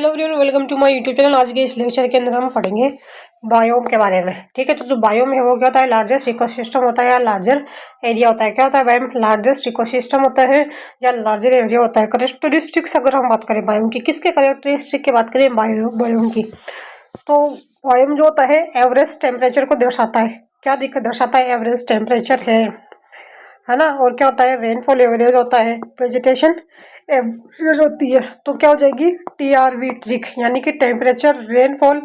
Hello everyone, welcome to my YouTube channel. आज के इस लेक्चर के अंदर हम पढ़ेंगे बायोम के बारे में। ठीक है, तो जो बायोम है वो क्या होता है? लार्जेस्ट इकोसिस्टम होता है या लार्जर एरिया होता है। क्या होता है बायोम? लार्जेस्ट इकोसिस्टम होता है या लार्जर एरिया होता है। करेक्टरिस्टिक्स अगर हम बात करें बायोम की, किसके करेक्टरिस्टिक की बात करें? बायोम की। तो बायोम जो होता है एवरेज टेम्परेचर को दर्शाता है। क्या दिक्कत दर्शाता है? एवरेज टेम्परेचर है ना। और क्या होता है? रेनफॉल एवरेज होता है, वेजिटेशन एवरेज होती है। तो क्या हो जाएगी? TRV ट्रिक, यानी कि टेम्परेचर, रेनफॉल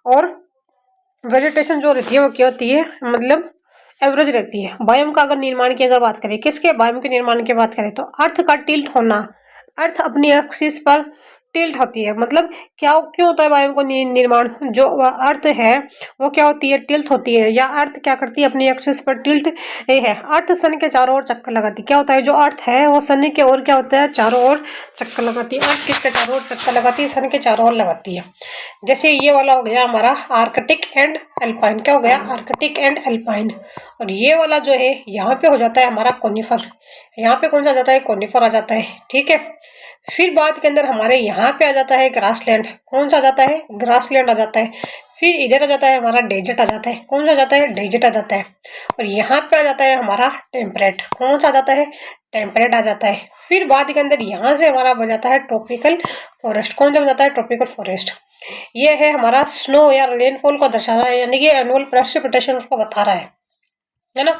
और वेजिटेशन जो रहती है वो क्या होती है? मतलब एवरेज रहती है। बायोम का अगर निर्माण की अगर बात करें, किसके बायोम के निर्माण की बात करें तो अर्थ का टिल्ट होना। अर्थ अपनी एक्सिस पर टिल्ट होती है। मतलब क्या क्यों होता है बायोम को निर्माण? जो अर्थ है वो क्या होती है? टिल्ट होती है, या अर्थ क्या करती है? अपनी एक्सिस पर टिल्ट है। अर्थ सन के चारों ओर चक्कर लगाती है। क्या होता है? जो अर्थ है वो सन के ओर क्या होता है? चारों ओर चक्कर लगाती है। अर्थ किसके चारों ओर चक्कर लगाती है? सन के चारों ओर लगाती है। जैसे ये वाला हो गया हमारा आर्कटिक एंड अल्पाइन। क्या हो गया? Arctic and alpine. और ये वाला जो है यहाँ पे हो जाता है हमारा कोनिफर। यहाँ पे कौन सा आ जाता है? कोनिफर आ जाता है। ठीक है, फिर बाद के अंदर हमारे यहाँ पे आ जाता है ग्रासलैंड। कौन सा आ जाता है? ग्रासलैंड आ जाता है। फिर इधर आ जाता है हमारा डेजर्ट आ जाता है। कौन सा आ जाता है? डेजर्ट आ जाता है। और यहाँ पे आ जाता है हमारा टेम्परेट। कौन सा आ जाता है? टेम्परेट आ जाता है। फिर बाद के अंदर यहाँ से हमारा बन जाता है ट्रॉपिकल फॉरेस्ट। कौन सा बन जाता है? Tropical forest. ये है हमारा स्नो या रेनफॉल को दर्शा रहा है, यानी कि एनुअल प्रेसिपिटेशन उसको बता रहा है ना।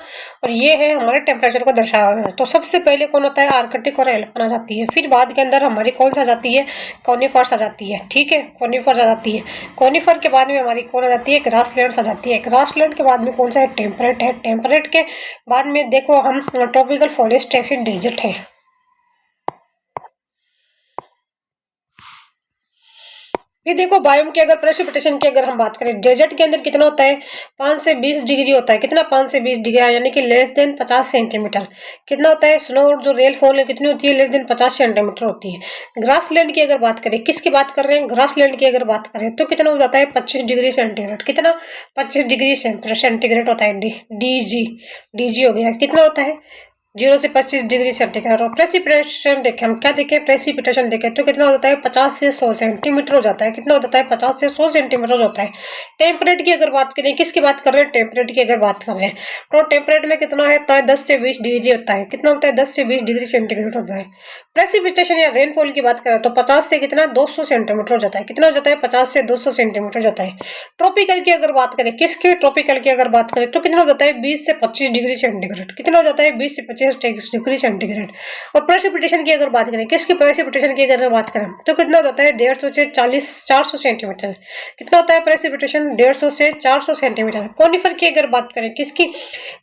और ये है हमारे टेम्परेचर को दर्शा रहा है। तो सबसे पहले कौन होता है? आर्कटिक और एल्पाइन आ जाती है। फिर बाद के अंदर हमारी कौन सा आ जाती है? कॉनिफर्स आ जाती है। ठीक है, कॉनिफर्स आ जाती है। कॉनिफर के बाद में हमारी कौन आ जाती है? ग्रासलैंड्स आ जाती है। ग्रासलैंड के बाद में कौन सा है? टेम्परेट है। टेम्परेट के बाद में देखो हम ट्रॉपिकल फॉरेस्ट है, फिर डेजर्ट है। ये देखो बायोम की अगर प्रेसिपिटेशन की अगर हम बात करें, डेजर्ट के अंदर कितना होता है? 5 से 20 डिग्री होता है। कितना? 5 से 20 डिग्री, यानी कि लेस देन 50 सेंटीमीटर। कितना होता है? स्नो जो रेनफॉल है कितनी होती है? लेस देन 50 सेंटीमीटर होती है। ग्रासलैंड की अगर बात करें, किसकी बात कर रहे हैं? ग्रासलैंड की अगर बात करें तो कितना हो जाता है? 25 डिग्री सेंटीग्रेड। कितना? 25 डिग्री सेंटीग्रेड होता है। डीजी डीजी हो गया। कितना होता है? 0 से 25 डिग्री सेंटीग्रेड। और प्रेसिपिटेशन देखें, हम क्या देखें? प्रेसिपिटेशन देखें तो कितना हो जाता है? 50 से 100 सेंटीमीटर हो जाता है। कितना हो जाता है? 50 से 100 सेंटीमीटर होता है। टेम्परेट की अगर बात करें, किसकी बात कर रहे हैं? टेम्परेट की अगर बात कर रहे हैं तो टेम्परेट में कितना है? 10 से 20 डिग्री होता है। कितना होता है? 10 से 20 डिग्री सेंटीग्रेड होता है। प्रेसिपिटेशन या रेनफॉल की बात करें तो 50 से कितना? 200 सेंटीमीटर हो जाता है। कितना हो जाता है? 50 से 200 सेंटीमीटर हो जाता है। ट्रॉपिकल की अगर बात करें, किसके ट्रॉपिकल की अगर बात करें तो कितना हो जाता है? 20 से 25 डिग्री सेंटीग्रेड। कितना हो जाता है? 20 से 25 डिग्री सेंटीग्रेड। और प्रेसिपिटेशन की अगर बात करें, किसकी प्रेसिपिटेशन की अगर बात करें तो कितना हो जाता है? 150 से 400 सेंटीमीटर। कितना होता है प्रेसिपिटेशन? 150 से 400 सेंटीमीटर। कोनिफर की अगर बात करें, किसकी?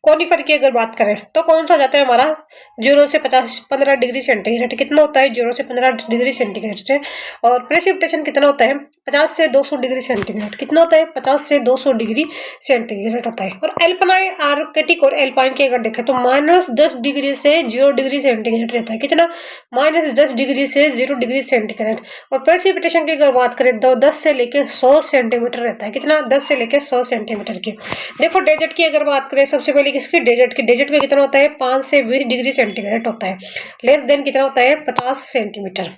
कोनिफर की अगर बात करें तो कौन सा जाता है हमारा? 0 से 15 डिग्री सेंटीग्रेड। कितना होता है? 0 से 15 डिग्री सेंटीग्रेड से। और प्रेसिपिटेशन कितना होता है? 50 से 200 डिग्री सेंटीग्रेड। कितना होता है? 50 से 200 डिग्री सेंटीग्रेड होता है। और एल्पनाइन, आर्कटिक और एल्पाइन की अगर देखें तो -10 डिग्री से 0 डिग्री सेंटीग्रेड रहता है। कितना? -10 डिग्री से 0 डिग्री सेंटीग्रेड। और प्रेसिपिटेशन की अगर बात करें तो 10 से लेकर 100 सेंटीमीटर रहता है। कितना? 10 से लेकर 100 सेंटीमीटर की। देखो डेजर्ट की अगर बात करें, सबसे पहले किसकी? डेजर्ट की। डेजर्ट में कितना होता है? 5 से 20 डिग्री सेंटीग्रेड होता है। लेस देन कितना होता है? 50 सेंटीमीटर।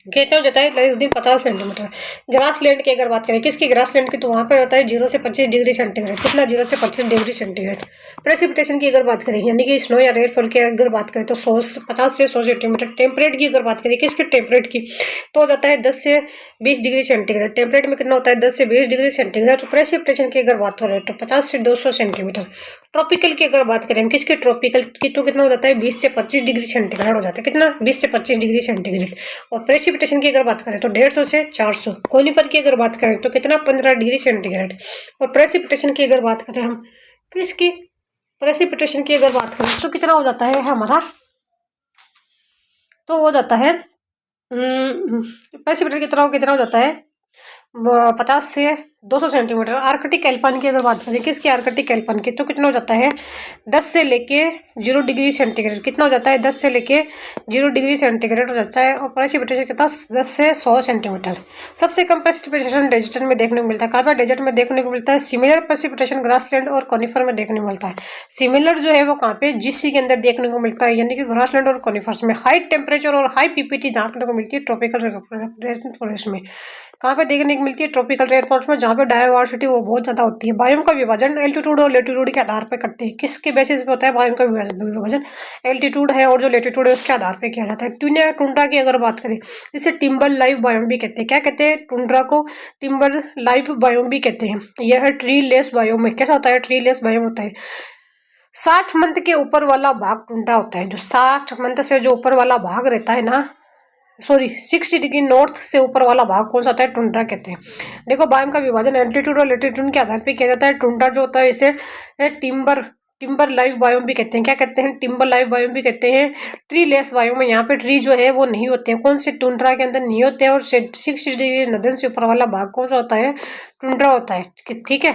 कितना हो जाता है? Less than 50 centimetre. ग्रासलैंड की अगर बात करें, किसकी? ग्रासलैंड की। तो वहां पे होता है 0 से 25 डिग्री सेंटीग्रेड। कितना? 0 से 25 डिग्री सेंटीग्रेड। प्रेसिपिटेशन की अगर बात करें, यानी कि स्नो या रेनफॉल की अगर बात करें तो 50 से 100 सेंटीमीटर। टेम्परेट की अगर बात करें, किसकी? टेम्परेट की। तो हो जाता है 10 से 20 डिग्री सेंटीग्रेड। टेम्परेट में कितना होता है? 10 से 20 डिग्री सेंटीग्रेड। तो प्रेसिपिटेशन की अगर बात हो रही है तो 50 से 200 सेंटीमीटर। ट्रॉपिकल की अगर बात करें, किसकी? ट्रॉपिकल की। तो कितना हो जाता है? 20 से 25 डिग्री सेंटीग्रेड हो जाता है। कितना? 20 से 25 डिग्री सेंटीग्रेड। और प्रेसिपिटेशन की अगर बात करें तो 150 से 400। कोनिफर की अगर बात करें तो कितना? 15 डिग्री सेंटीग्रेड। और प्रेसिपिटेशन की अगर बात करें हम, किसकी? प्रेसिपिटेशन की अगर बात करें तो कितना हो जाता है हमारा? तो हो जाता है प्रेसिपिटेशन कितना हो जाता है? 50 से 200 सेंटीमीटर। आर्कटिक एल्पाइन की अगर बात करें, किसकी आर्कटिक एल्पाइन की, तो कितना हो जाता है 10 से लेके 0 डिग्री सेंटीग्रेड। कितना हो जाता है 10 से लेके 0 डिग्री सेंटीग्रेड हो जाता है। और प्रेसिपिटेशन कितना 10 से 100 सेंटीमीटर। सबसे कम प्रेसिपिटेशन डेजर्ट में देखने को मिलता है। कहाँ पर डेजर्ट में देखने को मिलता है, सिमिलर प्रेसिपिटेशन ग्रासलैंड और कॉनिफर में देखने को मिलता है। सिमिलर जो है वो कहाँ पे जीसी के अंदर देखने को मिलता है, यानी कि ग्रासलैंड और कॉनिफर्स में। हाई टेम्परेचर और हाई पीपीटी देखने को मिलती है ट्रॉपिकल रेन फॉरेस्ट में। कहाँ पे देखने को मिलती है, ट्रॉपिकल रेन फॉरेस्ट में, जहाँ पे डायवर्सिटी वो बहुत ज्यादा होती है। बायोम का विभाजन एल्टीट्यूड और लेटीट्यूड के आधार पर करते हैं। किसके बेसिस पे होता है बायोम का विभाजन, एल्टीट्यूड है और जो लेटीट्यूड है उसके आधार पर किया जाता है। टुंड्रा की अगर बात करें, इसे टिम्बर लाइव बायोम भी कहते हैं। क्या कहते हैं, टुंड्रा को टिम्बर लाइव बायोम भी कहते हैं। यह ट्री लेस बायोम है। कैसा होता है, ट्री लेस बायोम होता है। 60 मंथ के ऊपर वाला भाग टुंड्रा होता है। जो 60 मंथ से जो ऊपर वाला भाग रहता है ना, सॉरी 60 डिग्री नॉर्थ से ऊपर वाला भाग कौन सा होता है, टुंड्रा कहते हैं। देखो बायोम का विभाजन एल्टीट्यूड और लेटीट्यूड के आधार पर किया जाता है। टुंड्रा जो होता है इसे टिम्बर टिम्बर लाइव बायोम भी कहते हैं। क्या कहते हैं, टिम्बर लाइव बायोम भी कहते हैं। ट्री लेस बायोम में यहाँ पे ट्री जो है वो नहीं होते हैं। कौन से, टुंड्रा के अंदर नहीं होते हैं। और 60 डिग्री नदन से ऊपर वाला भाग कौन सा होता है, टुंड्रा होता है। ठीक है।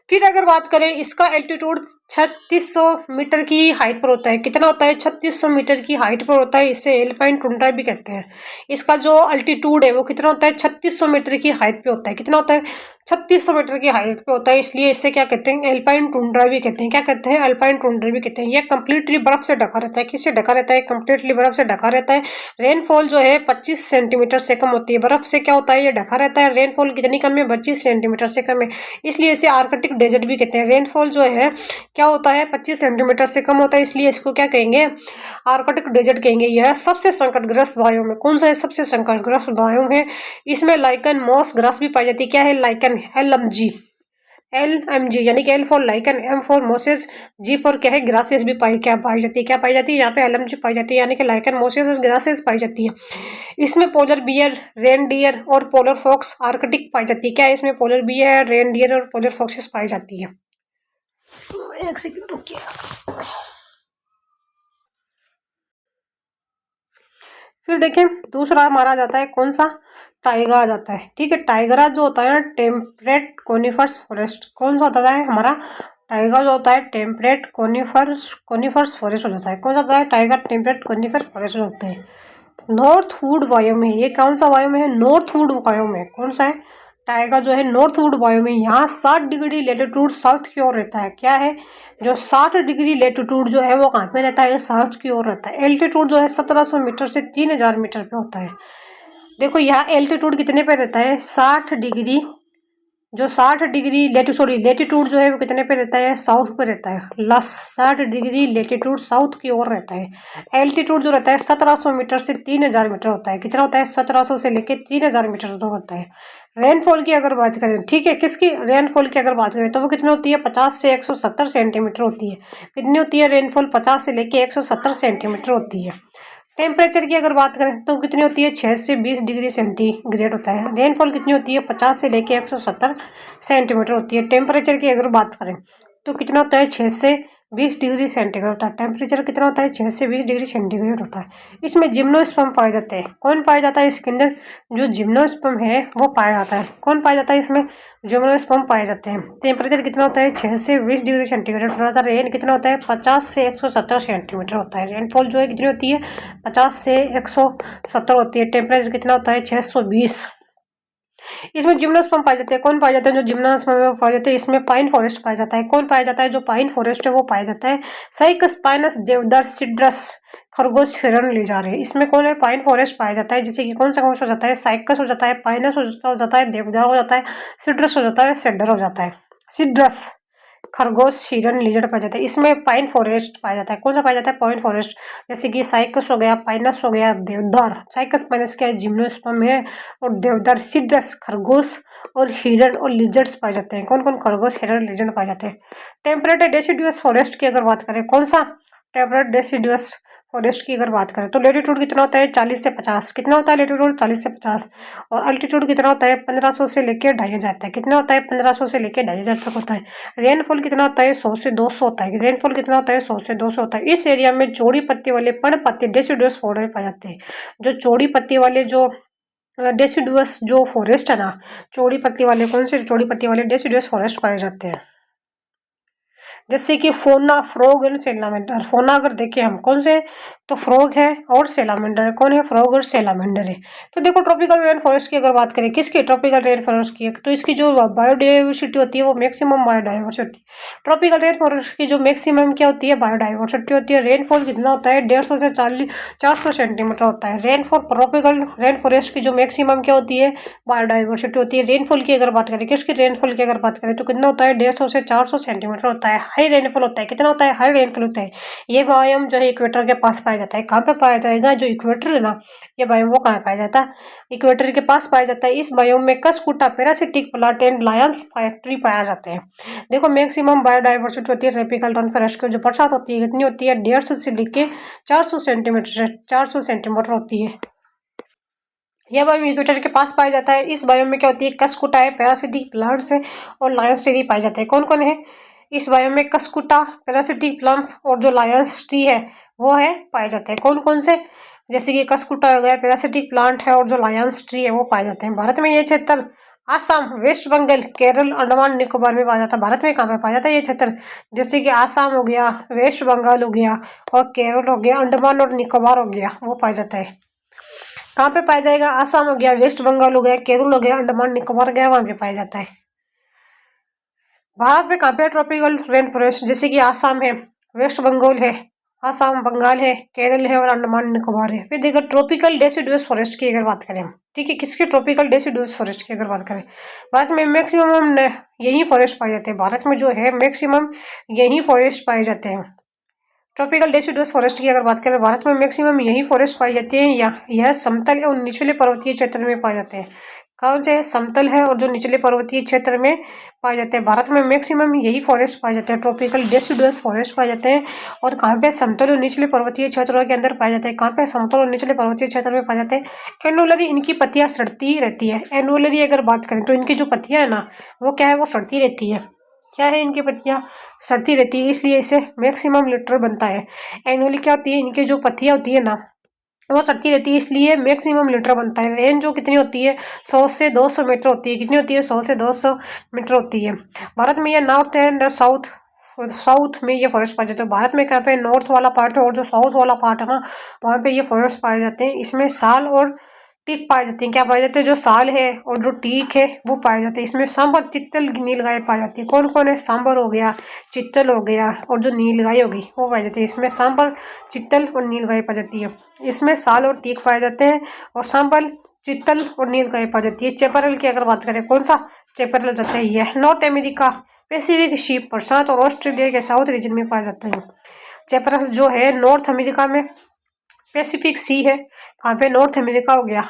फिर अगर बात करें, इसका एल्टीट्यूड 3600 मीटर की हाइट पर होता है। कितना होता है, 3600 मीटर की हाइट पर होता है। इसे एल्पाइन टुंड्रा भी कहते हैं। इसका जो अल्टीट्यूड है वो कितना होता है, 3600 मीटर की हाइट पे होता है। कितना होता है, 3600 मीटर की हाइट पे होता है। इसलिए इसे क्या कहते हैं, एल्पाइन टुंड्रा भी कहते हैं। क्या कहते हैं, अल्पाइन टुंड्रा भी कहते हैं। यह कंप्लीटली बर्फ से ढका रहता है। किससे ढका रहता है, कंप्लीटली बर्फ से ढका रहता है। रेनफॉल जो है 25 सेंटीमीटर से कम होती है। बर्फ से क्या होता है, ये ढका रहता है। रेनफॉल कितनी कम है, 25 सेंटीमीटर से कम है। इसलिए इसे आर्कटिक डेजर्ट भी कहते हैं। रेनफॉल जो है क्या होता है, 25 सेंटीमीटर से कम होता है। इसलिए इसको क्या कहेंगे, आर्कटिक डेजर्ट कहेंगे। यह सबसे संकटग्रस्त वायु है। कौन सा है, सबसे संकटग्रस्त वायु है। इसमें लाइकन मॉस ग्रास भी पाई जाती है। क्या है, लाइकन, एल एम जी यानी कि L for lichen, M for mosses, G for क्या है, ग्रासेस भी पाई जाती है। क्या पाई जाती है, यहाँ पे एल एम जी पाई जाती है, यानी कि लाइकन, मोसेस, ग्रासेस पाई जाती है। इसमें पोलर बियर, रेन डियर और पोलर फॉक्स आर्कटिक पाई जाती है। क्या है, इसमें पोलर बियर, रेन डियर और पोलर फॉक्सेस पाई जाती है। एक सेकंड रुकिए। फिर देखें, दूसरा हमारा आ जाता है कौन सा, टाइगा आ जाता है। ठीक है, टाइगरा जो होता है ना, टेम्परेट कोनिफर्स फॉरेस्ट। कौन सा होता है हमारा, टाइगर जो होता है टेम्परेट कोनिफर्स फॉरेस्ट हो जाता है। कौन सा होता है, टाइगर टेम्परेट कोनिफर फॉरेस्ट होते हैं। नॉर्थ वुड वायोम है। ये कौन सा वायोम है, नॉर्थ वुड वायोम है। कौन सा है, टाइगर जो है नॉर्थ वुड वायोम है। यहाँ 60 डिग्री लेटीट्यूड साउथ की ओर रहता है। क्या है, जो 60 डिग्री लेटीट्यूड जो है वो कहाँ पे रहता है, साउथ की ओर रहता है। एल्टीट्यूड जो है 1700 मीटर से 3000 मीटर पे होता है। देखो यहाँ एल्टीट्यूड कितने पे रहता है, 60 डिग्री, जो 60 डिग्री लेटीट्यूड जो है वो कितने पे रहता है, साउथ पे रहता है। 60 डिग्री लेटीट्यूड साउथ की ओर रहता है। एल्टीट्यूड जो रहता है 1700 मीटर से 3000 मीटर होता है। कितना होता है, 1700 से लेके 3000 मीटर तक होता है। रेनफॉल की अगर बात करें, ठीक है, किसकी, रेनफॉल की अगर बात करें तो वो कितनी होती है, 50 से 170 सेंटीमीटर होती है। कितनी होती है रेनफॉल, 50 से लेके 170 सेंटीमीटर होती है। टेम्परेचर की अगर बात करें तो कितनी होती है, 6 से 20 डिग्री सेंटीग्रेड होता है। रेनफॉल कितनी होती है, 50 से लेके 170 सेंटीमीटर होती है। टेम्परेचर की अगर बात करें तो कितना होता है, 6 से 20 डिग्री सेंटीग्रेड होता है। टेम्परेचर कितना होता है, 6 से 20 डिग्री सेंटीग्रेड होता है। इसमें जिम्नोस्पर्म पाए जाते हैं। कौन पाया जाता है इसके अंदर, जो जिम्नोस्पर्म है वो पाया जाता है। कौन पाया जाता है इसमें, जिम्नोस्पर्म पाए जाते हैं। टेम्परेचर कितना होता है, 6 से 20 डिग्री सेंटीग्रेड होता है। रेन कितना होता है, 50 से 170 सेंटीमीटर होता है। रेनफॉल जो है कितनी होती है, 50 से 170 होती है। टेम्परेचर कितना होता है, 620। इसमें जिम्नोस्पर्म पाए जाते हैं। कौन पाए जाते हैं, जो जिम्नोस्पर्म है वो पाए जाते हैं। इसमें पाइन फॉरेस्ट पाया जाता है। कौन पाया जाता है, जो पाइन फॉरेस्ट है वो पाया जाता है। साइकस, पाइनस, देवदार, सिड्रस, खरगोश, हिरण ले जा रहे हैं। इसमें कौन है, पाइन फॉरेस्ट पाया जाता है। जैसे कि कौन सा हो जाता है, साइकस हो जाता है, पाइनस हो जाता है, देवदार हो जाता है, सिड्रस हो जाता है, सेडर हो जाता है। सिड्रस, खरगोश, हिरण, लिजर्ड पाया जाता है। इसमें पाइन फॉरेस्ट पाया जाता है। कौन सा पाया जाता है, पाइन फॉरेस्ट। जैसे कि साइकस हो गया, पाइनस हो गया, देवदार। साइकस पाइनस क्या है, जिम्नोस्पर्म है। और देवदार, सिड्रस, खरगोश और हिरण और लिजर्ड्स पाए जाते हैं। कौन कौन, खरगोश, हिरण, लिजर्ड पाए जाते हैं। टेम्परेट डेसिडुअस फॉरेस्ट की अगर बात करें, कौन सा, टेम्परेट डेसिडुअस फॉरेस्ट की अगर बात करें तो लेटीट्यूड कितना होता है, 40 से 50। कितना होता है लेटीट्यूड, 40 से 50। और अल्टीट्यूड कितना होता है, 1500 से लेकर 2500 तक। कितना होता है, 1500 से लेकर 2500 तक होता है। रेनफॉल कितना होता है, 100 से 200 होता है। रेनफॉल कितना होता है, 100 से 200 होता है। इस एरिया में चौड़ी पत्ती वाले पर्णपाती डेसिडुअस फॉरेस्ट पाए जाते हैं। जो चौड़ी पत्ती वाले जो डेसिडुअस जो फॉरेस्ट है ना, चौड़ी पत्ती वाले, कौन से चौड़ी पत्ती वाले डेसिडुअस फॉरेस्ट पाए जाते हैं। जैसे कि फोना, फ्रॉग एंड सेलामेंडर। फोना अगर देखें हम कौन से, तो फ्रॉग है और सेलामेंडर है। कौन है? फ्रॉग और सेलामेंडर है। तो देखो ट्रॉपिकल रेन फॉरेस्ट की अगर बात करें, किसकी? ट्रॉपिकल रेन फॉरेस्ट की, तो इसकी जो बायोडाइवर्सिटी होती है वो maximum biodiversity. Tropical rain forest की जो मैक्सिमम क्या होती है? बायोडाइवर्सिटी होती है। रेनफॉल कितना होता है? 150 से 400 सेंटीमीटर होता है रेनफॉल। ट्रॉपिकल रेन फॉरेस्ट की जो मैक्सिमम क्या होती है? बायोडाइवर्सिटी होती है। रेनफॉल की अगर बात करें, किसकी रेनफॉल की अगर बात करें, तो कितना होता है? 150 से 400 सेंटीमीटर होता है। हाई रेनफॉल होता है। कितना होता है? हाई रेनफॉल होता है। ये बायोम जो है इक्वेटर के पास पाया जाता है। कहाँ पे पाया जाएगा? जो इक्वेटर है ना, ये बायोम वो कहाँ पाया जाता है? इक्वेटर के पास पाया जाता है। इस बायोम में cuscuta, parasitic plant and lions tree पाया जाते हैं। देखो मैक्सिमम बायोडाइवर्सिटी होती है ट्रॉपिकल रेन फॉरेस्ट की। जो बरसात होती है कितनी होती है? 150 से लेके 400 सेंटीमीटर, 400 सेंटीमीटर होती है। यह बायोम इक्वेटर के पास पाया जाता है। इस बायोम में क्या होती है? कस्कुटा है, पैरासिटिक प्लांट्स है और लायंस ट्री पाए जाते हैं। कौन कौन है इस बायोम में? कस्कुटा, पैरासिटिक प्लांट्स और जो लायंस ट्री है वो है पाए जाते हैं। कौन कौन से? जैसे कि कस्कुटा हो गया, पैरासिटिक प्लांट है और जो लायंस ट्री है वो पाए जाते हैं। भारत में ये क्षेत्र आसाम, वेस्ट बंगाल, केरल, अंडमान निकोबार में पाया जाता है। भारत में कहाँ पे पाया जाता है ये क्षेत्र? जैसे कि आसाम हो गया, वेस्ट बंगाल हो गया और केरल हो गया, अंडमान और निकोबार हो गया, वो पाया जाता है। कहाँ पे पाया जाएगा? आसाम हो गया, वेस्ट बंगाल हो गया, केरल हो गया, अंडमान निकोबार गया, वहां पे पाया जाता है। भारत में कहाँ पे ट्रॉपिकल रेन फॉरेस्ट? जैसे कि आसाम है, वेस्ट बंगाल है, आसाम बंगाल है, केरल है और अंडमान निकोबार है। फिर देखो ट्रॉपिकल डेसिडुअस फॉरेस्ट की अगर बात करें, ठीक है, किसके? ट्रॉपिकल डेसिडुअस फॉरेस्ट की अगर बात करें, भारत में मैक्सिमम यही फॉरेस्ट पाए जाते हैं। भारत में जो है मैक्सिमम यही फॉरेस्ट पाए जाते हैं। ट्रॉपिकल डेसिडुअस फॉरेस्ट की अगर बात करें, भारत में मैक्सिमम यही फॉरेस्ट पाई जाती है। यह समतल और निचले पर्वतीय क्षेत्र में पाए जाते हैं। कौन से? समतल है और जो निचले पर्वतीय क्षेत्र में पाए जाते हैं। भारत में मैक्सिमम यही फॉरेस्ट पाए जाते हैं, ट्रॉपिकल डेसिडुअस फॉरेस्ट पाए जाते हैं। और कहाँ पे? समतल और निचले पर्वतीय क्षेत्रों के अंदर पाए जाते हैं। कहाँ पे? समतल और निचले पर्वतीय क्षेत्र में पाए जाते हैं। एनुअली इनकी पत्तियां सड़ती रहती है। एनुअली अगर बात करें तो इनकी जो पत्तियां है ना, वो क्या है? वो सड़ती रहती है। क्या है? इनकी पत्तियां सड़ती रहती है, इसलिए इसे मैक्सिमम लिटर बनता है। एनुअली क्या होती है? इनकी जो पत्तियां होती है ना, वो सड़ती रहती है, इसलिए मैक्सिमम लिटर बनता है। रेंज जो कितनी होती है? 100 से 200 मीटर होती है। कितनी होती है? 100 से 200 मीटर होती है। भारत में ये नॉर्थ एंड साउथ, साउथ में ये फॉरेस्ट पाए जाते हैं। भारत में कहाँ पे? नॉर्थ वाला पार्ट है और जो साउथ वाला पार्ट है ना, वहाँ पे ये फॉरेस्ट पाए जाते हैं। इसमें साल और टीक पाए जाते हैं। क्या पाए जाते हैं? जो साल है और जो टीक है वो पाए जाते हैं। इसमें सांबर, चित्तल, नीलगाय पाई जाती है। कौन कौन है? सांबर हो गया, चित्तल हो गया और जो नीलगाय होगी वो पाई जाती है। इसमें सांबर, चित्तल और नीलगाय पाई जाती है। इसमें साल और टीक पाए जाते हैं और सांबर, चित्तल और नीलगाय पाई जाती है। चेपरल की अगर बात करें, कौन सा चेपरल जाता है? यह नॉर्थ अमेरिका, पैसिफिक शीप, प्रशांत और ऑस्ट्रेलिया के साउथ रीजन में पाया जाता है। चेपरल जो है नॉर्थ अमेरिका में, पैसिफिक सी है। कहाँ पे? नॉर्थ अमेरिका हो गया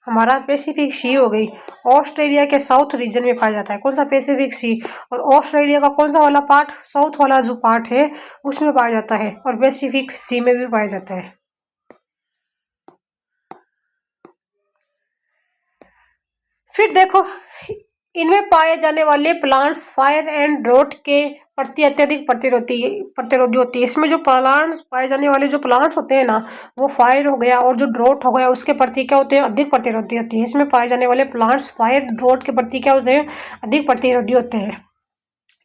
हमारा, पैसिफिक सी हो गई, ऑस्ट्रेलिया के साउथ रीजन में पाया जाता है। कौन सा? पैसिफिक सी। और ऑस्ट्रेलिया का कौन सा वाला पार्ट? साउथ वाला जो पार्ट है उसमें पाया जाता है और पैसिफिक सी में भी पाया जाता है। फिर देखो इनमें पाए जाने वाले प्लांट्स फायर एंड ड्रोट के प्रति अत्यधिक प्रतिरोधी होती है। इसमें जो प्लांट्स पाए जाने वाले जो प्लांट्स होते हैं ना, वो फायर हो गया और जो ड्रोट हो गया उसके प्रति क्या होते हैं? अधिक प्रतिरोधी होती है। इसमें पाए जाने वाले प्लांट्स फायर ड्रोट के प्रति क्या होते हैं? अधिक प्रतिरोधी होते हैं।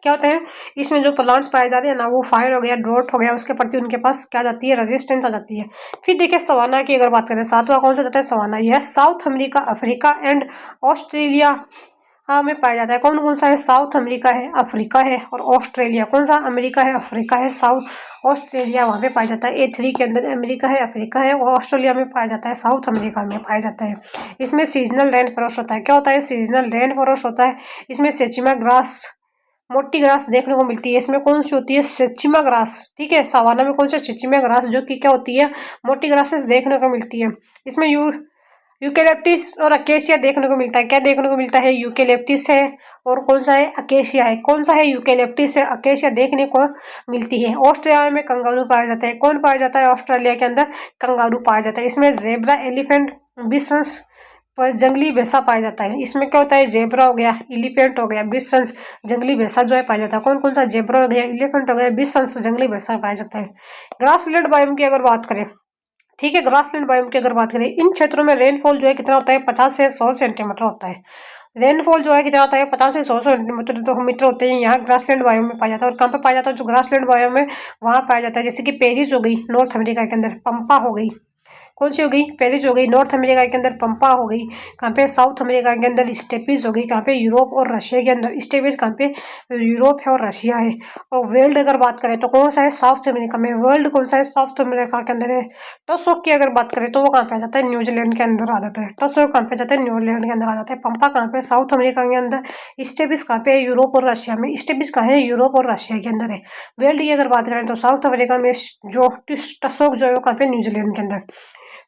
क्या होते हैं? इसमें जो प्लांट्स पाए जाते हैं ना, वो फायर हो गया, ड्रोट हो गया, उसके प्रति उनके पास क्या जाती है? रेजिस्टेंस आ जाती है। फिर देखिए सवाना की अगर बात करें, सातवां कौन सा जाता है? सवाना। यह south America, Africa and Australia में पाया जाता है। कौन कौन सा है? साउथ अमेरिका है, अफ्रीका है और ऑस्ट्रेलिया। कौन सा? अमेरिका है, अफ्रीका है, साउथ ऑस्ट्रेलिया वहाँ पे पाया जाता है। A3 के अंदर अमेरिका है, अफ्रीका है और ऑस्ट्रेलिया में पाया जाता है, साउथ अमेरिका में पाया जाता है। इसमें सीजनल रेन फॉरेस्ट होता है। क्या होता है? सीजनल रेन फॉरेस्ट होता है। इसमें सेचिमा ग्रास, मोटी ग्रास देखने को मिलती है। इसमें कौन सी होती है? सेचिमा ग्रास। ठीक है, सवाना में कौन सी? सेचिमा ग्रास, जो कि क्या होती है? मोटी ग्रासेस देखने को मिलती है। इसमें यूकेलिप्टिस और अकेशिया देखने को मिलता है। क्या देखने को मिलता है? यूकेलिप्टिस है और कौन सा है? अकेशिया है। कौन सा है? यूकेलिप्टिस है, अकेशिया देखने को मिलती है। ऑस्ट्रेलिया में कंगारू पाया जाता है। कौन पाया जाता है? ऑस्ट्रेलिया के अंदर कंगारू पाया जाता है। इसमें जेब्रा, एलिफेंट, बिसन्स पर जंगली भैंसा पाया जाता है। इसमें क्या होता है? जेब्रा हो गया, एलिफेंट हो गया, बिसन्स, जंगली भैंसा जो है पाया जाता है। कौन कौन सा? जेब्रा हो गया, एलिफेंट हो गया, बिसन्स, जंगली भैंसा पाया जाता है। ग्रासलैंड बायोम की अगर बात करें ठीक है। ग्रासलैंड बायोम की अगर बात करें, इन क्षेत्रों में रेनफॉल जो है कितना होता है, 50 से 100 सेंटीमीटर होता है। रेनफॉल जो है कितना होता है, 50 से 100 सेंटीमीटर तो मीटर होते हैं। यहाँ ग्रासलैंड बायोम में पाया जाता है। और कहाँ पे पाया जाता है, जो ग्रासलैंड बायोम है वहाँ पाया जाता है। जैसे कि पेरिस हो गई नॉर्थ अमेरिका के अंदर, पंपा हो गई, कौन सी हो गई, पेरिस हो गई, नॉर्थ अमेरिका के अंदर पंपा हो गई, कहाँ पे साउथ अमेरिका के अंदर स्टेपिस हो गई, कहाँ पे यूरोप और रशिया के अंदर स्टेपिस, कहाँ पे यूरोप है और रशिया है। और वर्ल्ड अगर बात करें तो कौन सा है, साउथ अमेरिका में। वर्ल्ड कौन सा है, साउथ अमेरिका के अंदर है। टसोक की अगर बात करें तो वो कहाँ पे आ जाता है, न्यूजीलैंड के अंदर आ जाता है। टसोक कहाँ पे जाता है, न्यूजीलैंड के अंदर आ जाता है। पंपा कहाँ पे, साउथ अमेरिका के अंदर। स्टेपिस कहाँ पे, यूरोप और रशिया में। स्टेपिस कहाँ है, यूरोप और रशिया के अंदर है। वर्ल्ड की अगर बात करें तो साउथ अमेरिका में, जो टसोक जो है वो कहाँ पे, न्यूजीलैंड के अंदर।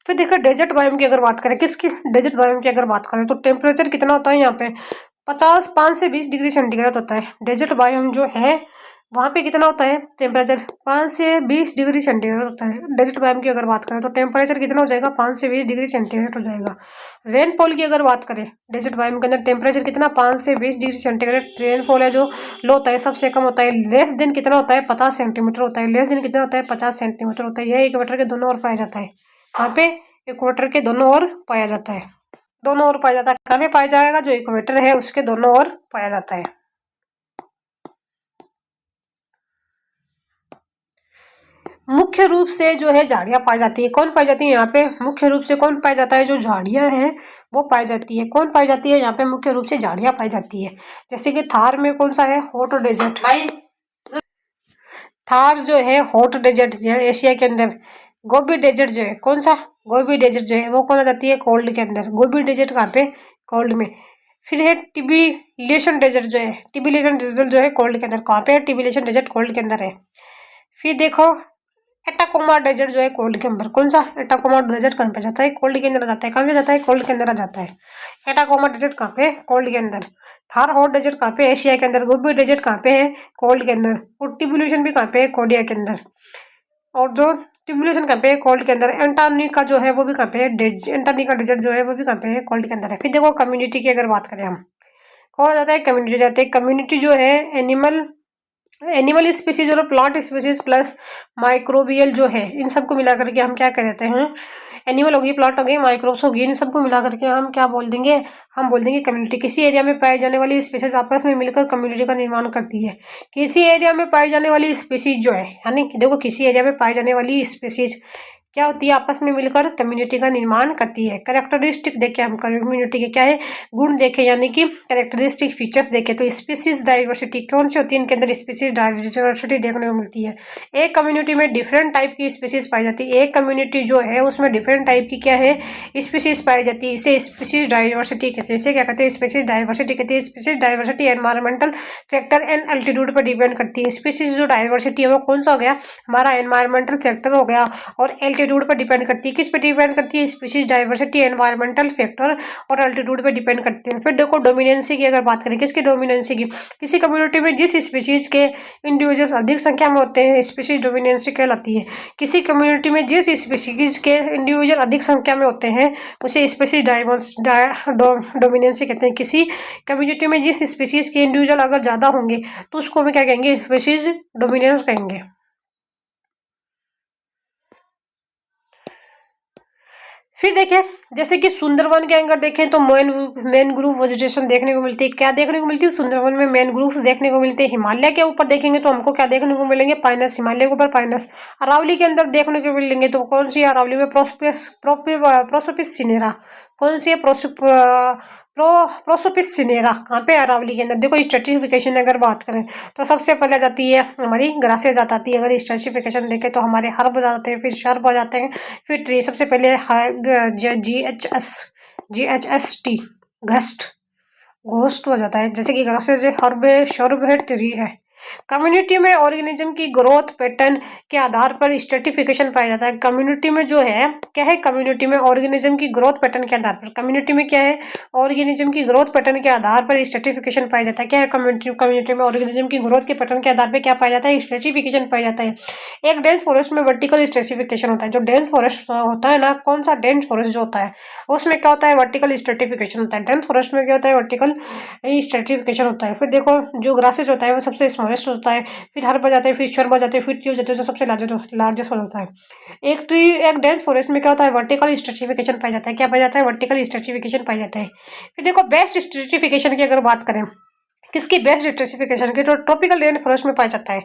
फिर देखो डेजर्ट बायोम की अगर बात करें, किसकी, डेजर्ट बायोम की अगर बात करें तो टेम्परेचर कितना होता है यहाँ पे, 5 से 20 डिग्री सेंटीग्रेड होता है। डेजर्ट बायोम जो है वहाँ पे कितना होता है टेम्परेचर, 5 से 20 डिग्री सेंटीग्रेड होता है। डेजर्ट बायोम की अगर बात करें तो टेम्परेचर कितना हो जाएगा, 5 से 20 डिग्री सेंटीग्रेड हो जाएगा। रेनफॉल की अगर बात करें, डेजर्ट बायोम के अंदर टेम्परेचर कितना, 5 से 20 डिग्री सेंटीग्रेड रेनफॉल है जो लो होता है, सबसे कम होता है। लेस दिन कितना होता है, 50 सेंटीमीटर होता है। लेस दिन कितना होता है, 50 सेंटीमीटर होता है। यह इक्वेटर के दोनों ओर पाया जाता है। कहाँ पे, इक्वेटर के दोनों ओर पाया जाता है। दोनों ओर पाया जाता है, कहाँ पे पाया जाएगा, जो इक्वेटर है उसके दोनों ओर पाया जाता है। मुख्य रूप से जो है झाड़ियां पाई जाती है। कौन पाई जाती है यहाँ पे, मुख्य रूप से कौन पाया जाता है, जो झाड़ियां हैं वो पाई जाती है। कौन पाई जाती है यहाँ पे, मुख्य रूप से झाड़ियां पाई जाती है। जैसे कि थार में कौन सा है, हॉट डेजर्ट। थार जो है हॉट डेजर्ट जो है एशिया के अंदर। गोबी डेजर्ट जो है कौन सा, गोबी डेजर्ट जो है वो कौन आ जाती है, कोल्ड के अंदर। गोबी डेजर्ट कहाँ पे, कोल्ड में। फिर है टिबिलेशन डेजर्ट जो है, टिबिलेशन डेजर्ट जो है कोल्ड के अंदर। कहाँ पे है, टिबिलेशन डेजर्ट कोल्ड के अंदर है। फिर देखो एटाकोमा डेजर्ट जो है कोल्ड के अंदर। कौन सा, एटाकोमा डेजर्ट कहाँ पे जाता है, कोल्ड के अंदर आ जाता है। कहाँ पे जाता है, कोल्ड के अंदर आ जाता है। एटाकोमा डेजर्ट कहाँ पे, कोल्ड के अंदर। थार हॉट डेजर्ट कहाँ पे, एशिया के अंदर। गोबी डेजर्ट कहाँ पे है, कोल्ड के अंदर। और टिबिलेशन भी कहाँ पे है, कोरिया के अंदर। और जो टिमुलेशन कहाँ पे है, कोल्ड के अंदर। एंटार्क्टिका जो है वो भी कहाँ पे है, एंटार्क्टिका डेजर्ट जो है वो भी कहाँ पे है, कोल्ड के अंदर है। फिर देखो कम्युनिटी की अगर बात करें हम, कौन जाता है, कम्युनिटी जाते हैं। कम्युनिटी जो है एनिमल एनिमल स्पीसीज और प्लांट स्पीसीज प्लस माइक्रोबियल जो है, इन सबको मिला करके हम क्या कहते हैं, एनिमल होगी, प्लांट होगी, माइक्रोब्स होगी, इन सबको मिला करके हम क्या बोल देंगे, हम बोल देंगे कम्युनिटी। किसी एरिया में पाई जाने वाली स्पीसीज आपस में मिलकर कम्युनिटी का निर्माण करती है। किसी एरिया में पाई जाने वाली स्पीसीज जो है, यानी कि देखो किसी एरिया में पाई जाने वाली स्पीसीज क्या होती है, आपस में मिलकर कम्युनिटी का निर्माण करती है। कैरेक्टरिस्टिक देखे हम कम्युनिटी के क्या है, गुण देखे, यानी कि कैरेक्टरिस्टिक फीचर्स देखे तो स्पीसीज डाइवर्सिटी कौन सी होती है, इनके अंदर स्पीसीज डाइवर्सिटी देखने को मिलती है। एक कम्युनिटी में डिफरेंट टाइप की स्पीसीज पाई जाती है। एक कम्युनिटी जो है उसमें डिफरेंट टाइप की क्या है, स्पीसीज पाई जाती है। इसे स्पीसीज डाइवर्सिटी कहते हैं। इसे क्या कहते हैं, स्पीसीज डाइवर्सिटी कहते हैं। Species diversity environmental factor and altitude पर डिपेंड करती है। स्पीसीज जो डाइवर्सिटी है वो कौन सा हो गया, हमारा एनवायरमेंटल फैक्टर हो गया, और एल्टीट्यूड पर डिपेंड करती है। किस पे डिपेंड करती है, स्पीसीज डाइवर्सिटी एनवायरमेंटल फैक्टर और एल्टीट्यूड पे डिपेंड करते हैं। फिर देखो डोमिनेंसी की अगर बात करें, किसकी डोमिनेंसी की, किसी कम्युनिटी में जिस स्पीसीज के इंडिविजुअल्स अधिक संख्या में होते हैं स्पीसीज डोमिनेंसी कहलाती है। किसी कम्युनिटी में जिस स्पीसीज के इंडिविजुअल अधिक संख्या में होते हैं उसे स्पीसीज डोमिनेंसी कहते हैं। किसी कम्युनिटी में जिस स्पीसीज के इंडिविजुअल अगर ज्यादा होंगे तो उसको हम क्या कहेंगे, स्पीसीज डोमिनेंस कहेंगे। फिर देखें जैसे कि सुंदरवन के अंदर देखें तो मैनग्रोव वेजिटेशन देखने को मिलती है। क्या देखने को मिलती है, सुंदरवन में मैनग्रोव्स देखने को मिलते हैं। हिमालय के ऊपर देखेंगे तो हमको क्या देखने को मिलेंगे, पाइनस, हिमालय के ऊपर पाइनस। अरावली के अंदर देखने को मिलेंगे तो कौन सी है, अरावली में प्रोसोपिस सिनेरा। कौन सी है, प्रोसोपिस सिनेरा। कहाँ पे, अरावली के अंदर। देखो स्ट्रेटिफिकेशन अगर बात करें तो सबसे पहले जाती है हमारी ग्रासेज आ जाती है। अगर स्ट्रेटिफिकेशन देखें तो हमारे हर्ब आ जाते हैं, फिर शर्ब आ जाते हैं, फिर ट्री। सबसे पहले GHS टी, घस्ट, घोस्ट हो जाता है। जैसे कि ग्रासेज है, हर्ब है, शर्ब है, ट्री है। कम्युनिटी में ऑर्गेनिज्म की ग्रोथ पैटर्न के आधार पर स्ट्रेटिफिकेशन पाया जाता है। कम्युनिटी में जो है क्या है, कम्युनिटी में ऑर्गेनिज्म की ग्रोथ पैटर्न के आधार पर, कम्युनिटी में क्या है, ऑर्गेनिज्म की ग्रोथ पैटर्न के आधार पर स्ट्रेटिफिकेशन पाया जाता है। क्या है, कम्युनिटी में ऑर्गेनिज्म की ग्रोथ के पैटर्न के आधार पर क्या पाया जाता है, स्ट्रेटिफिकेशन पाया जाता है। एक डेंस फॉरेस्ट में वर्टिकल स्ट्रेटिफिकेशन होता है। जो डेंस फॉरेस्ट होता है ना, कौन सा डेंस फॉरेस्ट जो होता है उसमें क्या होता है, वर्टिकल स्ट्रेटिफिकेशन होता है। डेंस फॉरेस्ट में क्या होता है, वर्टिकल स्ट्रेटिफिकेशन होता है। फिर देखो जो ग्रासेस होता है वो सबसे स्मॉलेस्ट फॉरेस्ट होता है, फिर हर्ब जाते हैं, फिर शर्ब जाते हैं, फिर ट्री जाते हैं, जो सबसे लार्जेस्ट होता है। एक डेंस फॉरेस्ट में क्या होता है, वर्टिकल स्ट्रेटिफिकेशन पाया जाता है। क्या पाया जाता है, वर्टिकल स्ट्रेटिफिकेशन पाया जाता है। फिर देखो बेस्ट स्ट्रेटिफिकेशन की अगर बात करें, किसकी बेस्ट स्ट्रेटिफिकेशन की, तो ट्रॉपिकल रेन फॉरेस्ट में पाया जाता है।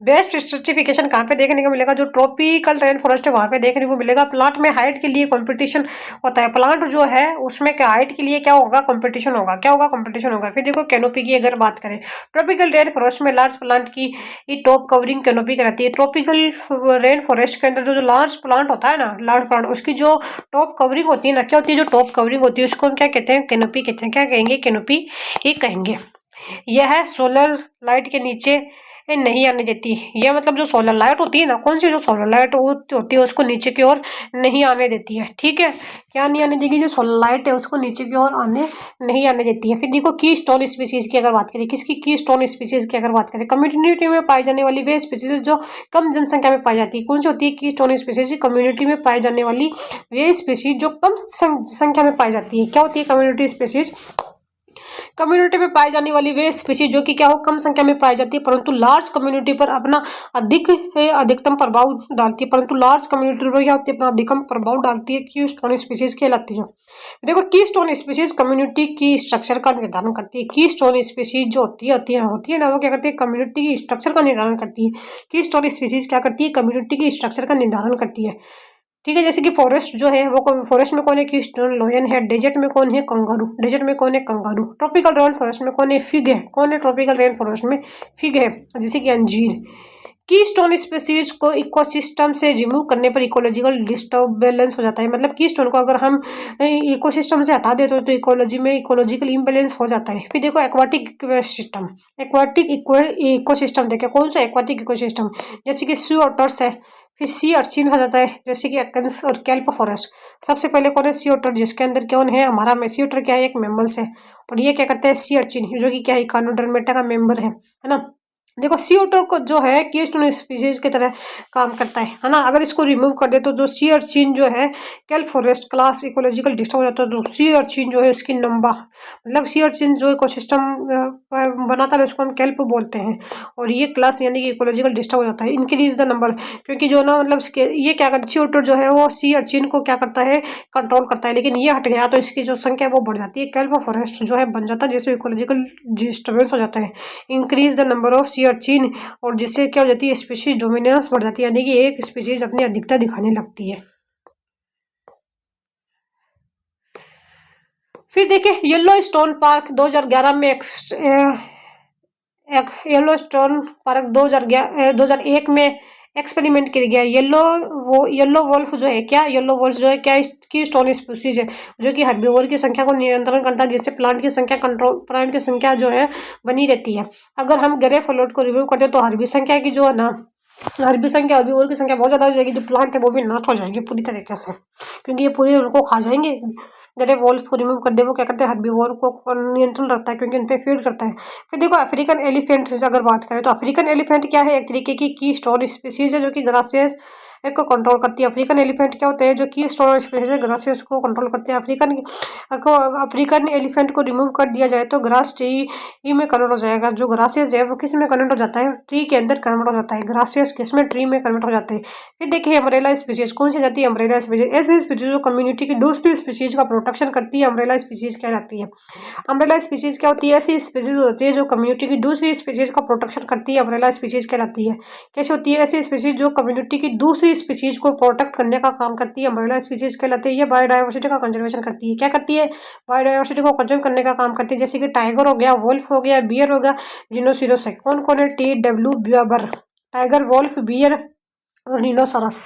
बेस्ट स्ट्रेटिफिकेशन कहाँ पे देखने को मिलेगा, जो ट्रॉपिकल रेन फॉरेस्ट है वहाँ पे देखने को मिलेगा। प्लांट में हाइट के लिए कंपटीशन होता है, प्लांट जो है उसमें क्या हाइट के लिए क्या होगा, कंपटीशन होगा। क्या होगा, कंपटीशन होगा। फिर देखो कैनोपी की अगर बात करें, ट्रॉपिकल रेन फॉरेस्ट में लार्ज प्लांट की टॉप कवरिंग कैनोपी रहती है। ट्रॉपिकल रेन फॉरेस्ट के अंदर जो लार्ज प्लांट होता है ना, लार्ज प्लांट, उसकी जो टॉप कवरिंग होती है ना, क्या होती है, जो टॉप कवरिंग होती है उसको हम क्या कहते हैं, कैनोपी कहते हैं। क्या कहेंगे, कैनोपी ही कहेंगे। यह सोलर लाइट के नीचे नहीं आने देती। यह मतलब जो सोलर लाइट होती है ना, कौन सी जो सोलर लाइट होती है उसको नीचे की ओर नहीं आने देती है। ठीक है, क्या नहीं आने देगी, जो सोलर लाइट है उसको नीचे की ओर नहीं आने देती है। फिर देखो की स्टोन स्पीसीज की अगर बात करें, किसकी की स्टोन स्पीसीज की अगर बात करें, कम्युनिटी में पाई जाने वाली वे स्पीसीज जो कम जनसंख्या में पाई जाती है। कौन सी होती है, की स्टोन स्पीसीज, कम्युनिटी में पाई जाने वाली वे स्पीसीज जो कम संख्या में पाई जाती है। क्या होती है, कम्युनिटी स्पीसीज, कम्युनिटी में पाई जाने वाली वे स्पीसीज जो कि क्या हो, कम संख्या में पाई जाती है, परंतु लार्ज कम्युनिटी पर अपना अधिकतम प्रभाव डालती है। परंतु लार्ज कम्युनिटी पर क्या होती है, अपना अधिकतम प्रभाव डालती है, की स्टोन स्पीसीज कहलाती है। देखो की स्टोन स्पीसीज कम्युनिटी की स्ट्रक्चर का निर्धारण करती है। की स्टोन स्पीसीज जो होती है ना, वो क्या करती है, कम्युनिटी की स्ट्रक्चर का निर्धारण करती है। की स्टोन स्पीसीज क्या करती है, कम्युनिटी की स्ट्रक्चर का निर्धारण करती है। ठीक है, जैसे कि फॉरेस्ट जो है वो फॉरेस्ट में कौन है, कीस्टोन लोयन है। डेजर्ट में कौन है, कंगारू। डेजर्ट में कौन है, कंगारू। ट्रॉपिकल रेन फॉरेस्ट में कौन है, फिग है। कौन है, ट्रॉपिकल रेन फॉरेस्ट में फिग है, जैसे कि अंजीर। कीस्टोन स्पीसीज को इकोसिस्टम से रिमूव करने पर इकोलॉजिकल डिस्टर्बेंस हो जाता है। मतलब कीस्टोन को अगर हम इकोसिस्टम से हटा देते तो इकोलॉजी में इकोलॉजिकल इम्बैलेंस हो जाता है। फिर देखो एक्वाटिक सिस्टम, एक्वाटिक इकोसिस्टम देखे, कौन सा एक्वाटिक इकोसिस्टम, जैसे कि सी ऑटर्स है, फिर सी अर्चिन हो जाता है, जैसे कि एक्कन्स और कैल्प फॉरेस्ट। सबसे पहले कौन है, सी ऑटर, जिसके अंदर कौन है, हमारा में सी ऑटर क्या है, एक मेमल्स है। और ये क्या करता है, सी अर्चिन, जो कि क्या है, इकोनोडर्मेटा का मेंबर है ना। देखो सी ऑटर को जो है कीस्टोन स्पीसीज की तरह काम करता है ना। अगर इसको रिमूव कर दे तो जो सी अर्चिन जो है kelp forest class ecological disturb हो जाता है। तो सी अर्चिन जो है उसकी नंबा, मतलब सी अर्चिन जो इकोसिस्टम बनाता है उसको हम कैल्प बोलते हैं। और ये क्लास यानी कि इकोलॉजिकल डिस्टर्ब हो जाता है। इंक्रीज द नंबर, क्योंकि जो ना मतलब ये क्या करता है, सी ऑटर जो है वो सी अर्चिन को क्या करता है, कंट्रोल करता है। लेकिन ये हट गया तो इसकी जो संख्या है वो बढ़ जाती है। कैल्प फॉरेस्ट जो है बन जाता है, जैसे इकोलॉजिकल डिस्टर्बेंस हो जाता है। Increase the number of sea urchin, और जिससे क्या हो जाती है, स्पीशीज डोमिनेंस बढ़ जाती है, यानी कि एक स्पीशीज अपनी अधिकता दिखाने लगती है। फिर देखिए येलो स्टोन पार्क 2011 में येलो स्टोन पार्क 2001 में एक्सपेरिमेंट किया गया। येलो वोल्फ जो है क्या, येलो वोल्फ जो है क्या, की स्टोन स्पीशीज है, जो कि हर्बीवोर की संख्या को नियंत्रण करता है, जिससे प्लांट की संख्या कंट्रोल, प्लांट की संख्या जो है बनी रहती है। अगर हम ग्रे फ्लोट को रिमूव करते तो हर्बी संख्या की जो है ना, हर्बी संख्या, हर्बीवोर की संख्या बहुत ज्यादा हो जाएगी। जो प्लांट है वो भी नष्ट हो जाएंगे पूरी तरीके से, क्योंकि ये पूरे उनको खा जाएंगे। ग्रे वोल्फ को रिमूव कर दे, वो क्या करते हैं, हर्बीवोर को नियंत्रण रखता है, क्योंकि उन पे फीड करता है। फिर देखो अफ्रीकन एलिफेंट से अगर बात करें तो अफ्रीकन एलिफेंट क्या है, एक तरीके की स्टोन स्पीसीज है जो कि ग्रासियस को कंट्रोल करती है। अफ्रीकन एलिफेंट क्या होते हैं, जो कि स्टोन स्पीसीज है, ग्रासियस को कंट्रोल करते हैं। अफ्रीकन एलिफेंट को रिमूव कर दिया जाए तो ग्रास ट्री में कन्वर्ट हो जाएगा। जो ग्रासियस है वो किस में कन्वर्ट हो जाता है, ट्री के अंदर कन्वर्ट हो जाता है। ग्रासियस किस में, ट्री में कन्वर्ट हो जाते हैं। फिर देखिए अम्ब्रेला स्पीसीज, कौन सी जाती है, अम्ब्रेला स्पीसीज। ऐसी स्पीसीज जो कम्युनिटी की दूसरी स्पीसीज का प्रोटेक्शन करती है, अम्ब्रेला स्पीसीज कहलाती है। अम्ब्रेला स्पीसीज क्या होती है, ऐसी स्पीसीज होती है जो कम्युनिटी की दूसरी स्पीसीज का प्रोटेक्शन करती है, अम्ब्रेला स्पीसीज कहलाती है। कैसे होती है, ऐसी स्पीसीज जो कम्युनिटी की दूसरी स्पीसीज को प्रोटेक्ट करने का काम करती है, अम्ब्रेला स्पीसीज कहलाती है। ये बायोडाइवर्सिटी का कंजर्वेशन करती है। क्या करती है, बायोडाइवर्सिटी को कंजर्व करने का काम करती है। जैसे कि टाइगर हो गया, वोल्फ हो गया, बियर हो गया, जिनोसिरस है। कौन कौन है, TW टाइगर, वोल्फ, बियर और रिनोसरस।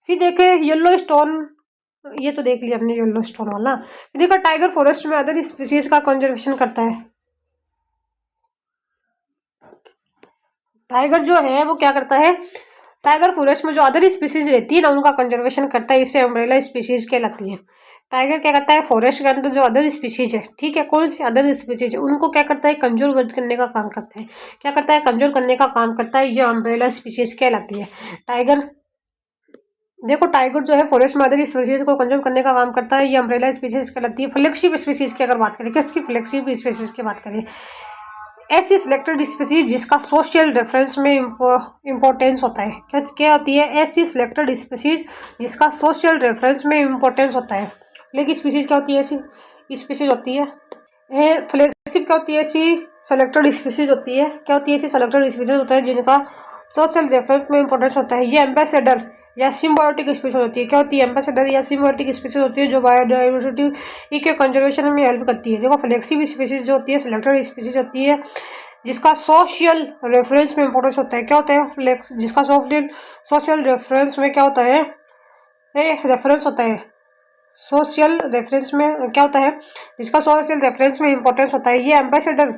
फिर देखे येलो स्टोन, ये तो देख लिया हमने येलो स्टोन वाला। फिर देखो टाइगर फॉरेस्ट में अदर स्पीसीज का कंजर्वेशन करता है। टाइगर जो है वो क्या करता है, टाइगर फॉरेस्ट में जो अदर स्पीसीज रहती है ना उनका कंजर्वेशन करता है, इसे अम्ब्रेला स्पीसीज कहलाती है। टाइगर क्या करता है, फॉरेस्ट के अंदर जो अदर स्पीसीज है, ठीक है, कौन सी अदर स्पीसीज है, उनको क्या करता है, कंजर्व करने का काम करता है। क्या करता है, कंजर्व करने का काम करता है, ये अम्ब्रेला स्पीसीज कहलाती है। टाइगर देखो टाइगर जो है फॉरेस्ट में अदर स्पीसीज को कंज्यूम करने का काम करता है, ये अम्ब्रेला स्पीसीज कहलाती है। फ्लैगशिप स्पीसीज की अगर बात करें, किसकी फ्लैगशिप स्पीसीज की बात करें, ऐसी सिलेक्टेड स्पीसीज जिसका सोशल रेफरेंस में इम्पोर्टेंस होता है। क्या क्या होती है? ऐसी सिलेक्टेड स्पीसीज जिसका सोशल रेफरेंस में इम्पोर्टेंस होता है। फ्लैग स्पीसीज क्या होती है? ऐसी स्पीसीज होती है। फ्लैगशिप क्या होती है? ऐसी सेलेक्टेड स्पीसीज होती है। क्या होती है? ऐसी सेलेक्टेड स्पीसीज होता है जिनका सोशल रेफरेंस में इंपॉर्टेंस होता है। ये एम्बेसडर या सिम्बायोटिक स्पीसीज होती है। क्या होती है? एम्बेसडर या सिम्बायोटिक स्पीसीज होती है जो बायोडाइवर्सिटी के कंजर्वेशन में हेल्प करती है। देखो फ्लेक्सिव स्पीसीज जो होती है सिलेक्टेड स्पीसीज होती है जिसका सोशल रेफरेंस में इंपॉर्टेंस होता है। क्या होता है? जिसका सोशल रेफरेंस में क्या होता है? रेफरेंस होता है। सोशल रेफरेंस में क्या होता है? जिसका सोशल रेफरेंस में इंपॉर्टेंस होता है। ये एम्बेसडर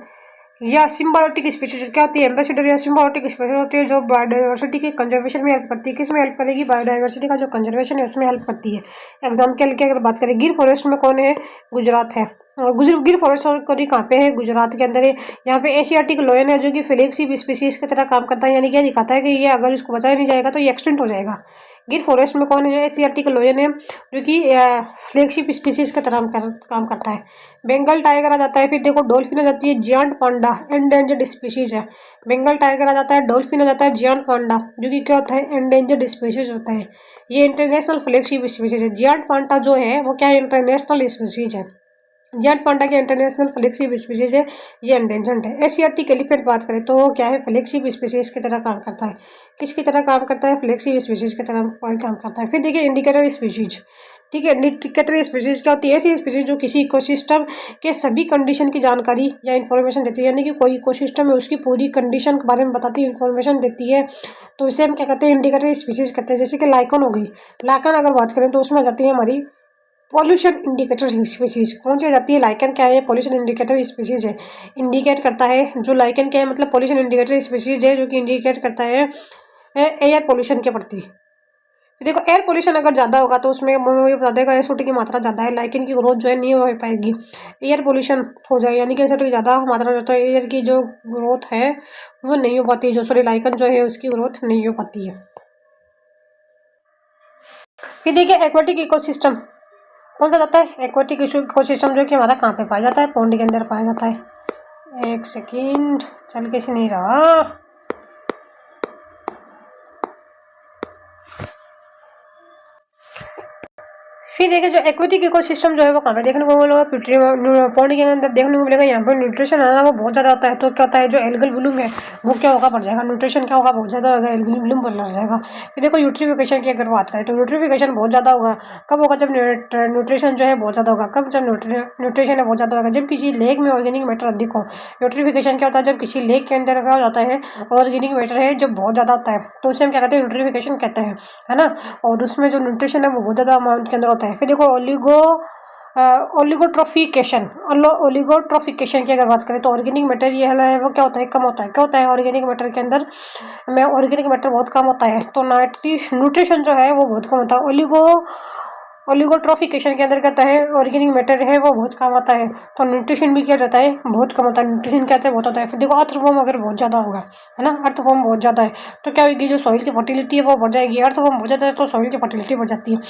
या सिम्बायोटिक स्पीशीज क्या होती है? एम्बेसडर या सिम्बायोटिक स्पीशीज होती है जो बायोडाइवर्सिटी के कंजर्वेशन में हेल्प करती है। किस में हेल्प करेगी? बायोडाइवर्सिटी का जो कंजर्वेशन है उसमें हेल्प करती है। एग्जाम्पल की अगर बात करें, गिर फॉरेस्ट में कौन है? गुजरात है। गिर फॉरेस्ट कहाँ पे है? गुजरात के अंदर है। यहाँ पे एशियाटिक लोयन है जो कि फ्लैगशिप स्पीशीज की तरह काम करता है, यानी क्या दिखाता है कि ये अगर इसको बचाया नहीं जाएगा तो ये एक्सटिंक्ट हो जाएगा। गिर फॉरेस्ट में कौन है? एशियाटिक लोयन है जो कि फ्लैगशिप स्पीशीज की तरह काम करता है। बंगाल टाइगर आ जाता है। फिर देखो डॉल्फिन आ जाती है, जियांट पांडा एंडेंजर्ड स्पीशीज है। बंगाल टाइगर आ जाता है, डॉल्फिन आ जाता है, जियांट पांडा जो कि क्या होता है? एंडेंजर्ड स्पीशीज होता है। ये इंटरनेशनल फ्लैगशिप स्पीशीज है। जियांट पांडा जो है वो क्या है? इंटरनेशनल स्पीशीज है। जियांट पांडा की इंटरनेशनल फ्लैगशिप स्पीशीज है, ये एंडेंजर्ड है। एशियाटिक एलिफेंट बात करें तो वो क्या है? फ्लैगशिप स्पीशीज की तरह काम करता है। किसकी तरह काम करता है? फ्लैगशिप स्पीशीज की तरह काम करता है। फिर देखिए इंडिकेटर स्पीशीज। ठीक है, इंडिकेटर स्पीशीज क्या होती है? ऐसी स्पीशीज जो किसी इकोसिस्टम के सभी कंडीशन की जानकारी या इन्फॉर्मेशन देती है, यानी कि कोई इकोसिस्टम है उसकी पूरी कंडीशन के बारे में बताती है, इन्फॉर्मेशन देती है, तो इसे हम क्या कहते हैं? इंडिकेटर स्पीशीज कहते हैं। जैसे कि लाइकन हो गई। लाइकन अगर बात करें तो उसमें आ जाती है हमारी पॉल्यूशन इंडिकेटर स्पीशीज। कौन सी आ जाती है? लाइकन क्या है? पॉल्यूशन इंडिकेटर स्पीशीज है। इंडिकेट करता है जो लाइकन क्या है? मतलब पॉल्यूशन इंडिकेटर स्पीशीज है जो कि इंडिकेट करता है एयर पॉल्यूशन के प्रति। देखो एयर पोल्यूशन अगर ज़्यादा होगा तो उसमें ये बता देगा एसओटी की मात्रा ज़्यादा है, लाइकन की ग्रोथ जो है नहीं हो पाएगी। एयर पोल्यूशन हो जाए यानी कि एसओटी की ज़्यादा मात्रा में, तो एयर की जो ग्रोथ है वो नहीं हो पाती, जो सॉरी लाइकन जो है उसकी ग्रोथ नहीं हो पाती है। फिर देखिए एक्वेटिक इकोसिस्टम कौन सा जाता है? एक्वेटिक इकोसिस्टम जो कि हमारा कहाँ पे पाया जाता है? पॉन्ड के अंदर पाया जाता है। एक सेकेंड, चल कैसे नहीं रहा। फिर देखिए जो एक्वेटिक इकोसिस्टम जो है वो कहाँ पे देखने को मिलेगा? पॉन्ड के अंदर देखने को मिलेगा। यहाँ पर न्यूट्रिशन है ना वो बहुत ज़्यादा होता है, तो क्या होता है? जो एल्गल ब्लूम है वो क्या होगा? बढ़ जाएगा। न्यूट्रिशन क्या होगा? बहुत ज़्यादा होगा, एल्गल ब्लूम बढ़ जाएगा। फिर देखो यूट्रिफिकेशन की अगर बात करें तो यूट्रिफिकेशन बहुत ज़्यादा होगा। कब होगा? जब न्यूट्रिशन जो है बहुत ज़्यादा होगा। कब? जब न्यूट्रिशन है बहुत ज़्यादा होगा, जब किसी लेक में ऑर्गेनिक मैटर अधिक हो। यूट्रिफिकेशन क्या होता है? जब किसी लेक के अंदर क्या हो जाता है? ऑर्गेनिक मैटर है जब बहुत ज़्यादा होता है तो उसे हम क्या कहते हैं? यूट्रिफिकेशन कहते हैं, है ना। और उसमें जो न्यूट्रिशन है वो बहुत ज़्यादा अमाउंट के अंदर होता है। फिर देखो ओलिगोट्रोफिकेशन की अगर बात करें तो ऑर्गेनिक मैटर ये है वो क्या होता है? कम होता है। क्या होता है? ऑर्गेनिक मैटर के अंदर में ऑर्गेनिक मैटर बहुत कम होता है, तो न्यूट्रिशन जो है वो बहुत कम होता है। ओलिगोट्रोफिकेशन के अंदर कहता है ऑर्गेनिक मैटर है वो बहुत कम होता है, तो न्यूट्रिशन भी क्या जाता है? बहुत कम होता है। न्यूट्रिशन क्या होता है? बहुत होता है। फिर देखो अर्थवॉर्म अगर बहुत ज़्यादा होगा, है ना, अर्थवॉर्म बहुत ज़्यादा है तो क्या होगी? जो सॉइल की फर्टिलिटी है वो बढ़ जाएगी। अर्थवॉर्म बहुत ज़्यादा है तो सॉइल की फर्टिलिटी बढ़ जाती है।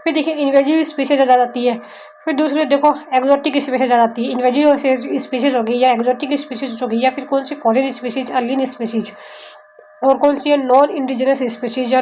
फिर देखिए इन्वेजिव स्पीसीज आ जाती है। फिर दूसरी देखो एक्जोटिक स्पीसीज आ जाती है। इन्वेजिव स्पीसीज हो गई या एक्जोटिक स्पीसीज हो गई, या फिर कौन सी फॉरेन स्पीसीज, अलियन स्पीसीज, और कौन सी है? नॉन इंडिजिनस स्पीसीज या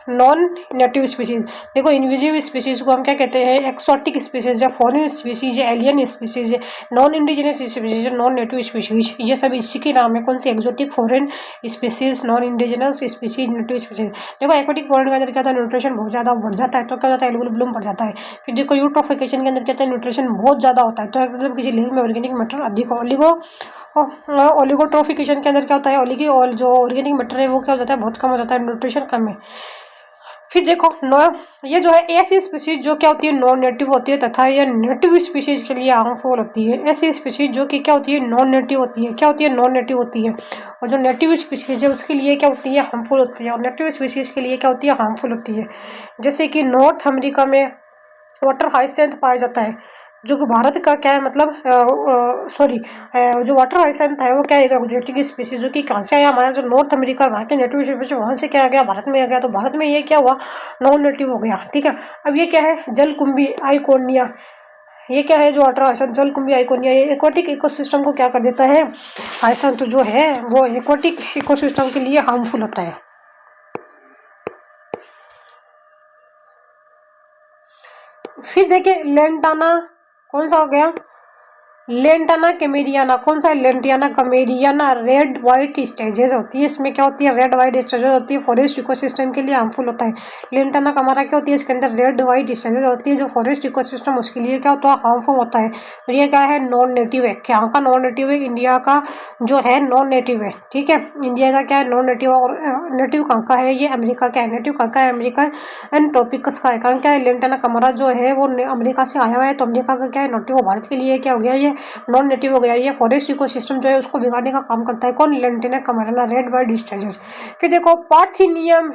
नॉन नेटिव स्पीसीज। देखो इन्वेजिव स्पीसीज को हम क्या कहते हैं? एक्सोटिक स्पीसीज या फॉरेन स्पीसीज या alien species, non indigenous species, non native species, ये सब इसी के नाम है। कौन सी? Exotic, foreign species, non indigenous species, native species. देखो एक्वेटिक वर्ल्ड के अंदर क्या होता है? न्यूट्रिशन बहुत ज़्यादा बढ़ जाता है, तो क्या होता है? एल्गल ब्लूम बढ़ जाता है। फिर देखो यूट्रोफिकेशन के अंदर क्या होता है? न्यूट्रिशन बहुत ज़्यादा होता है, तो मतलब किसी लेक में ऑर्गेनिक मैटर अधिक हो। ओलिगोट्रोफिकेशन के अंदर क्या होता है? और जो ऑर्गेनिक मैटर है वो क्या हो जाता है? बहुत कम हो जाता है, न्यूट्रिशन कम है। फिर देखो ये जो है ऐसी स्पीशीज जो क्या होती है? नॉन नेटिव होती है, तथा ये नेटिव स्पीशीज के लिए हार्मफुल होती है। ऐसी स्पीशीज जो कि क्या होती है? नॉन नेटिव होती है। क्या होती है? नॉन नेटिव होती है। और जो नेटिव स्पीशीज है उसके लिए क्या होती है? हार्मफुल होती है। और नेटिव स्पीशीज के लिए क्या होती है? हार्मफुल होती है। जैसे कि नॉर्थ अमेरिका में वाटर हाइसेंथ पाया जाता है जो कि भारत का क्या है मतलब सॉरी जो वाटर हाइसेंट है वो क्या है एक्वैटिक स्पीसीज जो कि कहाँ से आया, हमारा जो नॉर्थ अमेरिका वहाँ के नेटिव स्पीसीज वहाँ से क्या आ गया भारत में आ गया, तो भारत में ये क्या हुआ नॉन नेटिव हो गया। ठीक है, अब ये क्या है जलकुंभी आइकोनिया, ये क्या है जो वाटर हाइसेंट जलकुंभी आइकोनिया, ये एक्वाटिक इकोसिस्टम को क्या कर देता है, हाइसेंट जो है वो एक्वाटिक इकोसिस्टम के लिए हार्मफुल होता है। फिर देखिए लेंटाना कौन सा हो गया, लेंटाना कैमेरियाना, कौन सा है लेंटियाना कैमेरियाना, रेड वाइट स्टेजेस होती है, इसमें क्या होती है रेड वाइट स्टेजेस होती है, फॉरेस्ट इकोसिस्टम के लिए हार्मफुल होता है। लेंटाना कैमेरा क्या होती है, इसके अंदर रेड वाइट स्टेजेस होती है जो फॉरेस्ट इकोसिस्टम उसके लिए क्या होता है हार्मफुल होता है। और ये क्या है नॉन नेटिव है, क्या का नॉन नेटिव है, इंडिया का जो है नॉन नेटिव है। ठीक है, इंडिया का क्या है नॉन नेटिव, और नेटिव कहाँ का है, ये अमेरिका का है, नेटिव कहाँ का है अमेरिका एंड ट्रॉपिकस का है। कारण क्या है लेंटाना कैमेरा जो है वो अमेरिका से आया हुआ है, तो अमेरिका का क्या है नेटिव, भारत के लिए क्या हो गया ये नॉन नेटिव हो गया। ये फॉरेस्ट इकोसिस्टम जो है उसको बिगाड़ने का काम करता है कौन, लेंटिना कैमेराना रेड वाइट स्टेजेस। फिर देखो पार्थिनियम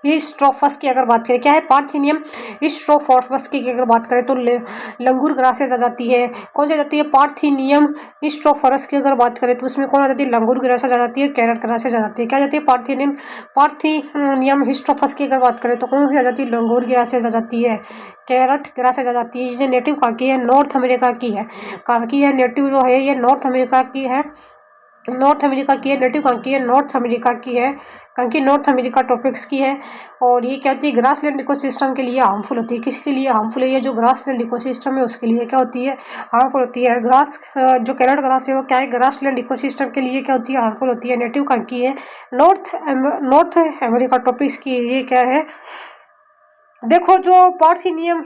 हिस्ट्रोफस की अगर बात करें, क्या है पार्थिनियम हिस्ट्रोफोर्फस की अगर बात करें तो लंगूर ग्रासेस आ जाती है, कौन सी आ जाती है पार्थिनियम हिस्ट्रोफोरस की अगर बात करें तो उसमें कौन आ जाती है लंगूर ग्रासेस आ जाती है, कैरेट ग्रासेस आ जाती है, क्या आ जाती है पार्थिनियम हिस्ट्रोफस की अगर बात करें तो कौन सी आ जाती है लंगूर ग्रासेस आ जाती है, कैरेट ग्रासेस आ जाती है। ये नेटिव कहाँ की है, नॉर्थ अमेरिका की है, कहाँ की है नेटिव जो है ये नॉर्थ अमेरिका की है, नॉर्थ अमेरिका की है, नेटिव कहाँ की है नॉर्थ अमेरिका की है, कहाँ की नॉर्थ अमेरिका ट्रॉपिक्स की है। और ये क्या होती है ग्रासलैंड इकोसिस्टम के लिए हार्मफुल होती है, किसके लिए हार्मफुल है, ये जो ग्रासलैंड इकोसिस्टम है उसके लिए क्या होती है हार्मफुल होती है। ग्रास जो कैरेट ग्रास है वो क्या है ग्रासलैंड इकोसिस्टम के लिए क्या होती है हार्मफुल होती है, नेटिव कहाँ की है नॉर्थ अमेरिका ट्रॉपिक्स की है। ये क्या है देखो जो पार्थिनियम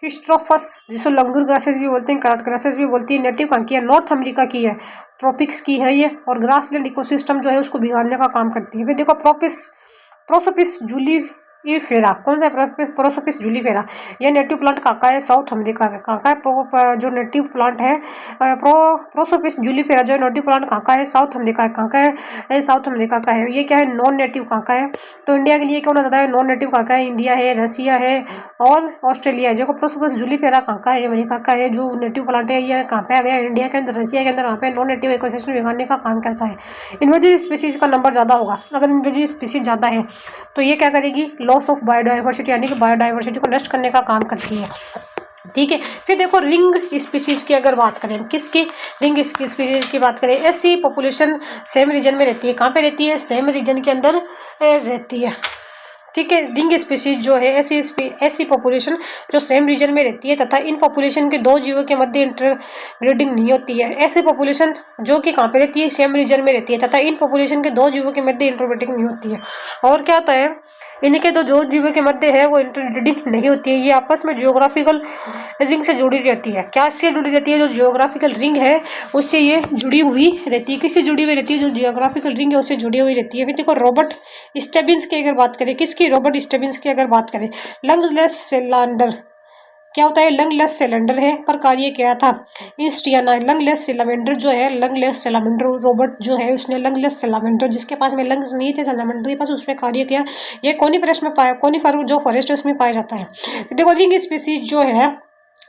हिस्ट्रोफस जिसको लंगूर ग्रासेस भी बोलते हैं, करट ग्रासेस भी बोलती है, नेटिव कहाँ की है नॉर्थ अमेरिका की है, ट्रॉपिक्स की है ये, और ग्रासलैंड इकोसिस्टम जो है उसको बिगाड़ने का काम करती है। फिर देखो प्रोसोपिस जूलीफेरा, कौन सा है प्रोसोपिस जूलीफेरा, ये नेटिव प्लांट कहाँ का है साउथ अमेरिका का, कहाँ का है जो नेटिव प्लांट है प्रोसोपिस जूलीफेरा जो नेटिव प्लांट कहाँ का है साउथ अमेरिका, कहाँ का है साउथ अमेरिका का है। ये क्या है नॉन नेटिव कहाँ का है, तो इंडिया के लिए कौन आता है नॉन नेटिव कहाँ का है, इंडिया है, रसिया है और ऑस्ट्रेलिया है। जो प्रोसोपिस जूलीफेरा कहाँ का है अमेरिका का है, जो नेटिव प्लांट है ये कहाँ पे आ गया इंडिया के अंदर, रसिया के अंदर, वहाँ पे नॉन नेटिव इकोसिस्टम बिगाड़ने का काम करता है। इन्वेजिव स्पीसीज का नंबर ज़्यादा होगा, अगर इन्वेजिव स्पीसीज ज़्यादा है तो ये क्या करेगी लॉस ऑफ बायोडाइवर्सिटी यानी कि बायोडाइवर्सिटी को नष्ट करने का काम करती है। ठीक है, फिर देखो रिंग स्पीसीज की अगर बात करें, किसकी रिंग स्पीसीज की बात करें, ऐसी पॉपुलेशन सेम रीजन में रहती है, कहाँ पे रहती है सेम रीजन के अंदर रहती है। ठीक है, रिंग स्पीसीज जो है ऐसी पॉपुलेशन जो सेम रीजन में रहती है तथा इन पॉपुलेशन के दो जीवों के मध्य इंटरब्रीडिंग नहीं होती है, ऐसी पॉपुलेशन जो कि कहाँ पे रहती है सेम रीजन में रहती है तथा इन पॉपुलेशन के दो जीवों के मध्य इंटरब्रीडिंग नहीं होती है। और क्या होता है इनके जो जीवों के मध्य है वो इंटरब्रीडिंग नहीं होती है, ये आपस में जियोग्राफिकल रिंग से जुड़ी रहती है। क्या से जुड़ी रहती है, जो जियोग्राफिकल रिंग है उससे ये जुड़ी हुई रहती है, किससे जुड़ी हुई रहती है, जो जियोग्राफिकल रिंग है उससे जुड़ी हुई रहती है। फिर देखो रॉबर्ट स्टेबिंस की अगर बात करें, किसकी रॉबर्ट स्टेबिंस की अगर बात करें, लंगलेस सिलेंडर क्या होता है लंगलेस सिलेंडर है पर कार्य किया था इंस्टियाना, लंगलेस सिलेंडर जो है लंगलेस सिलेंडर रॉबर्ट जो है उसने लंगलेस सिलेंडर जिसके पास में लंग्स नहीं थे सिलेंडर के पास उस पर कार्य किया। ये कोनिफरस में पाया, कोनिफर जो फॉरेस्ट है उसमें पाया जाता है। देखो रिंग स्पीसीज जो है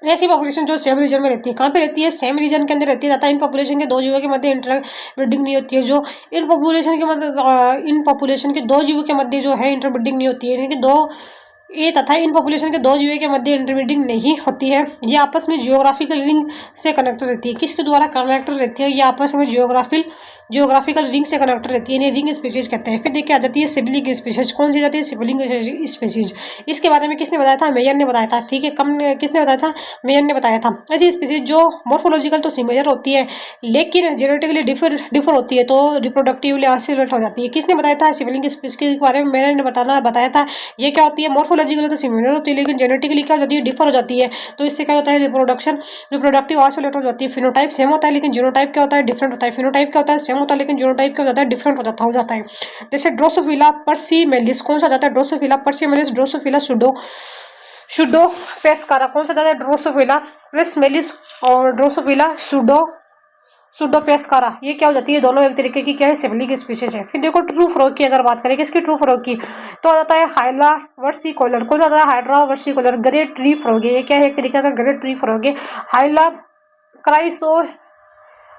ऐसी पॉपुलेशन जो सेम रीजन में रहती है, कहाँ पे रहती है सेम रीजन के अंदर रहती है तथा इन पॉपुलेशन के दो जीवों के मध्य इंटरब्रीडिंग नहीं होती है, जो इन पॉपुलेशन के दो जीवों के मध्य जो है इंटरब्रीडिंग नहीं होती है, यानी कि दो ये तथा इन पॉपुलेशन के दो जीवों के मध्य इंटरब्रीडिंग नहीं होती है, ये आपस में जियोग्राफिकल रिंग से कनेक्टेड रहती है। किसके द्वारा कनेक्टेड रहती है, ये आपस में जियोग्राफिकल रिंग से कनेक्टेड रहती है, रिंग स्पीसीज कहते हैं। फिर देखिए आ जाती है सिबलिंग स्पीसीज, कौन सी जाती है सिबलिंग स्पीसीज, इसके बारे में किसने बताया था मेयर ने बताया था। ठीक है, किसने बताया था मेयर ने बताया था। ऐसी स्पीसीज जो मॉर्फोलॉजिकल तो सिमिलर होती है लेकिन जेनेटिकली डिफर होती है तो रिप्रोडक्टिवली आइसोलेट हो जाती है। किसने बताया था सिबलिंग स्पीसीज के बारे में मेयर ने बताया था। ये क्या होती है मॉर्फोलॉजिकल तो सिमिलर होती है लेकिन जेनेटिकली क्या हो जाती है डिफर हो जाती है, तो इससे क्या होता है रिप्रोडक्टिव आइसोलेट हो जाती है। फिनोटाइप सेम होता है लेकिन जीनोटाइप क्या होता है डिफरेंट होता है, फिनोटाइप क्या होता है सेम होता है लेकिन जीनोटाइप क्या होता है डिफरेंट हो जाता है। जैसे ड्रोसोफिला पर्सिमेलिस, कौन सा जाता है ड्रोसोफिला पर्सिमेलिस, ड्रोसोफिला सुडो पेस्कारा, कौन सा जाता है ड्रोसोफिला पर्सिमेलिस और ड्रोसोफिला सुडो सुडोपेस्कारा, ये क्या हो जाती है, दोनों एक तरीके की क्या है, सिबलिंग स्पीशीज है। फिर देखो ट्रू फ्रॉग की अगर बात करें, किसकी ट्रू फ्रॉग की, तो आ जाता है हाइला वर्सिकोलर, कौन सा आता है, hydra versicolor, great tree frog है, ये क्या है, एक तरीके का ग्रेट ट्री फ्रॉग है। Hyla chryso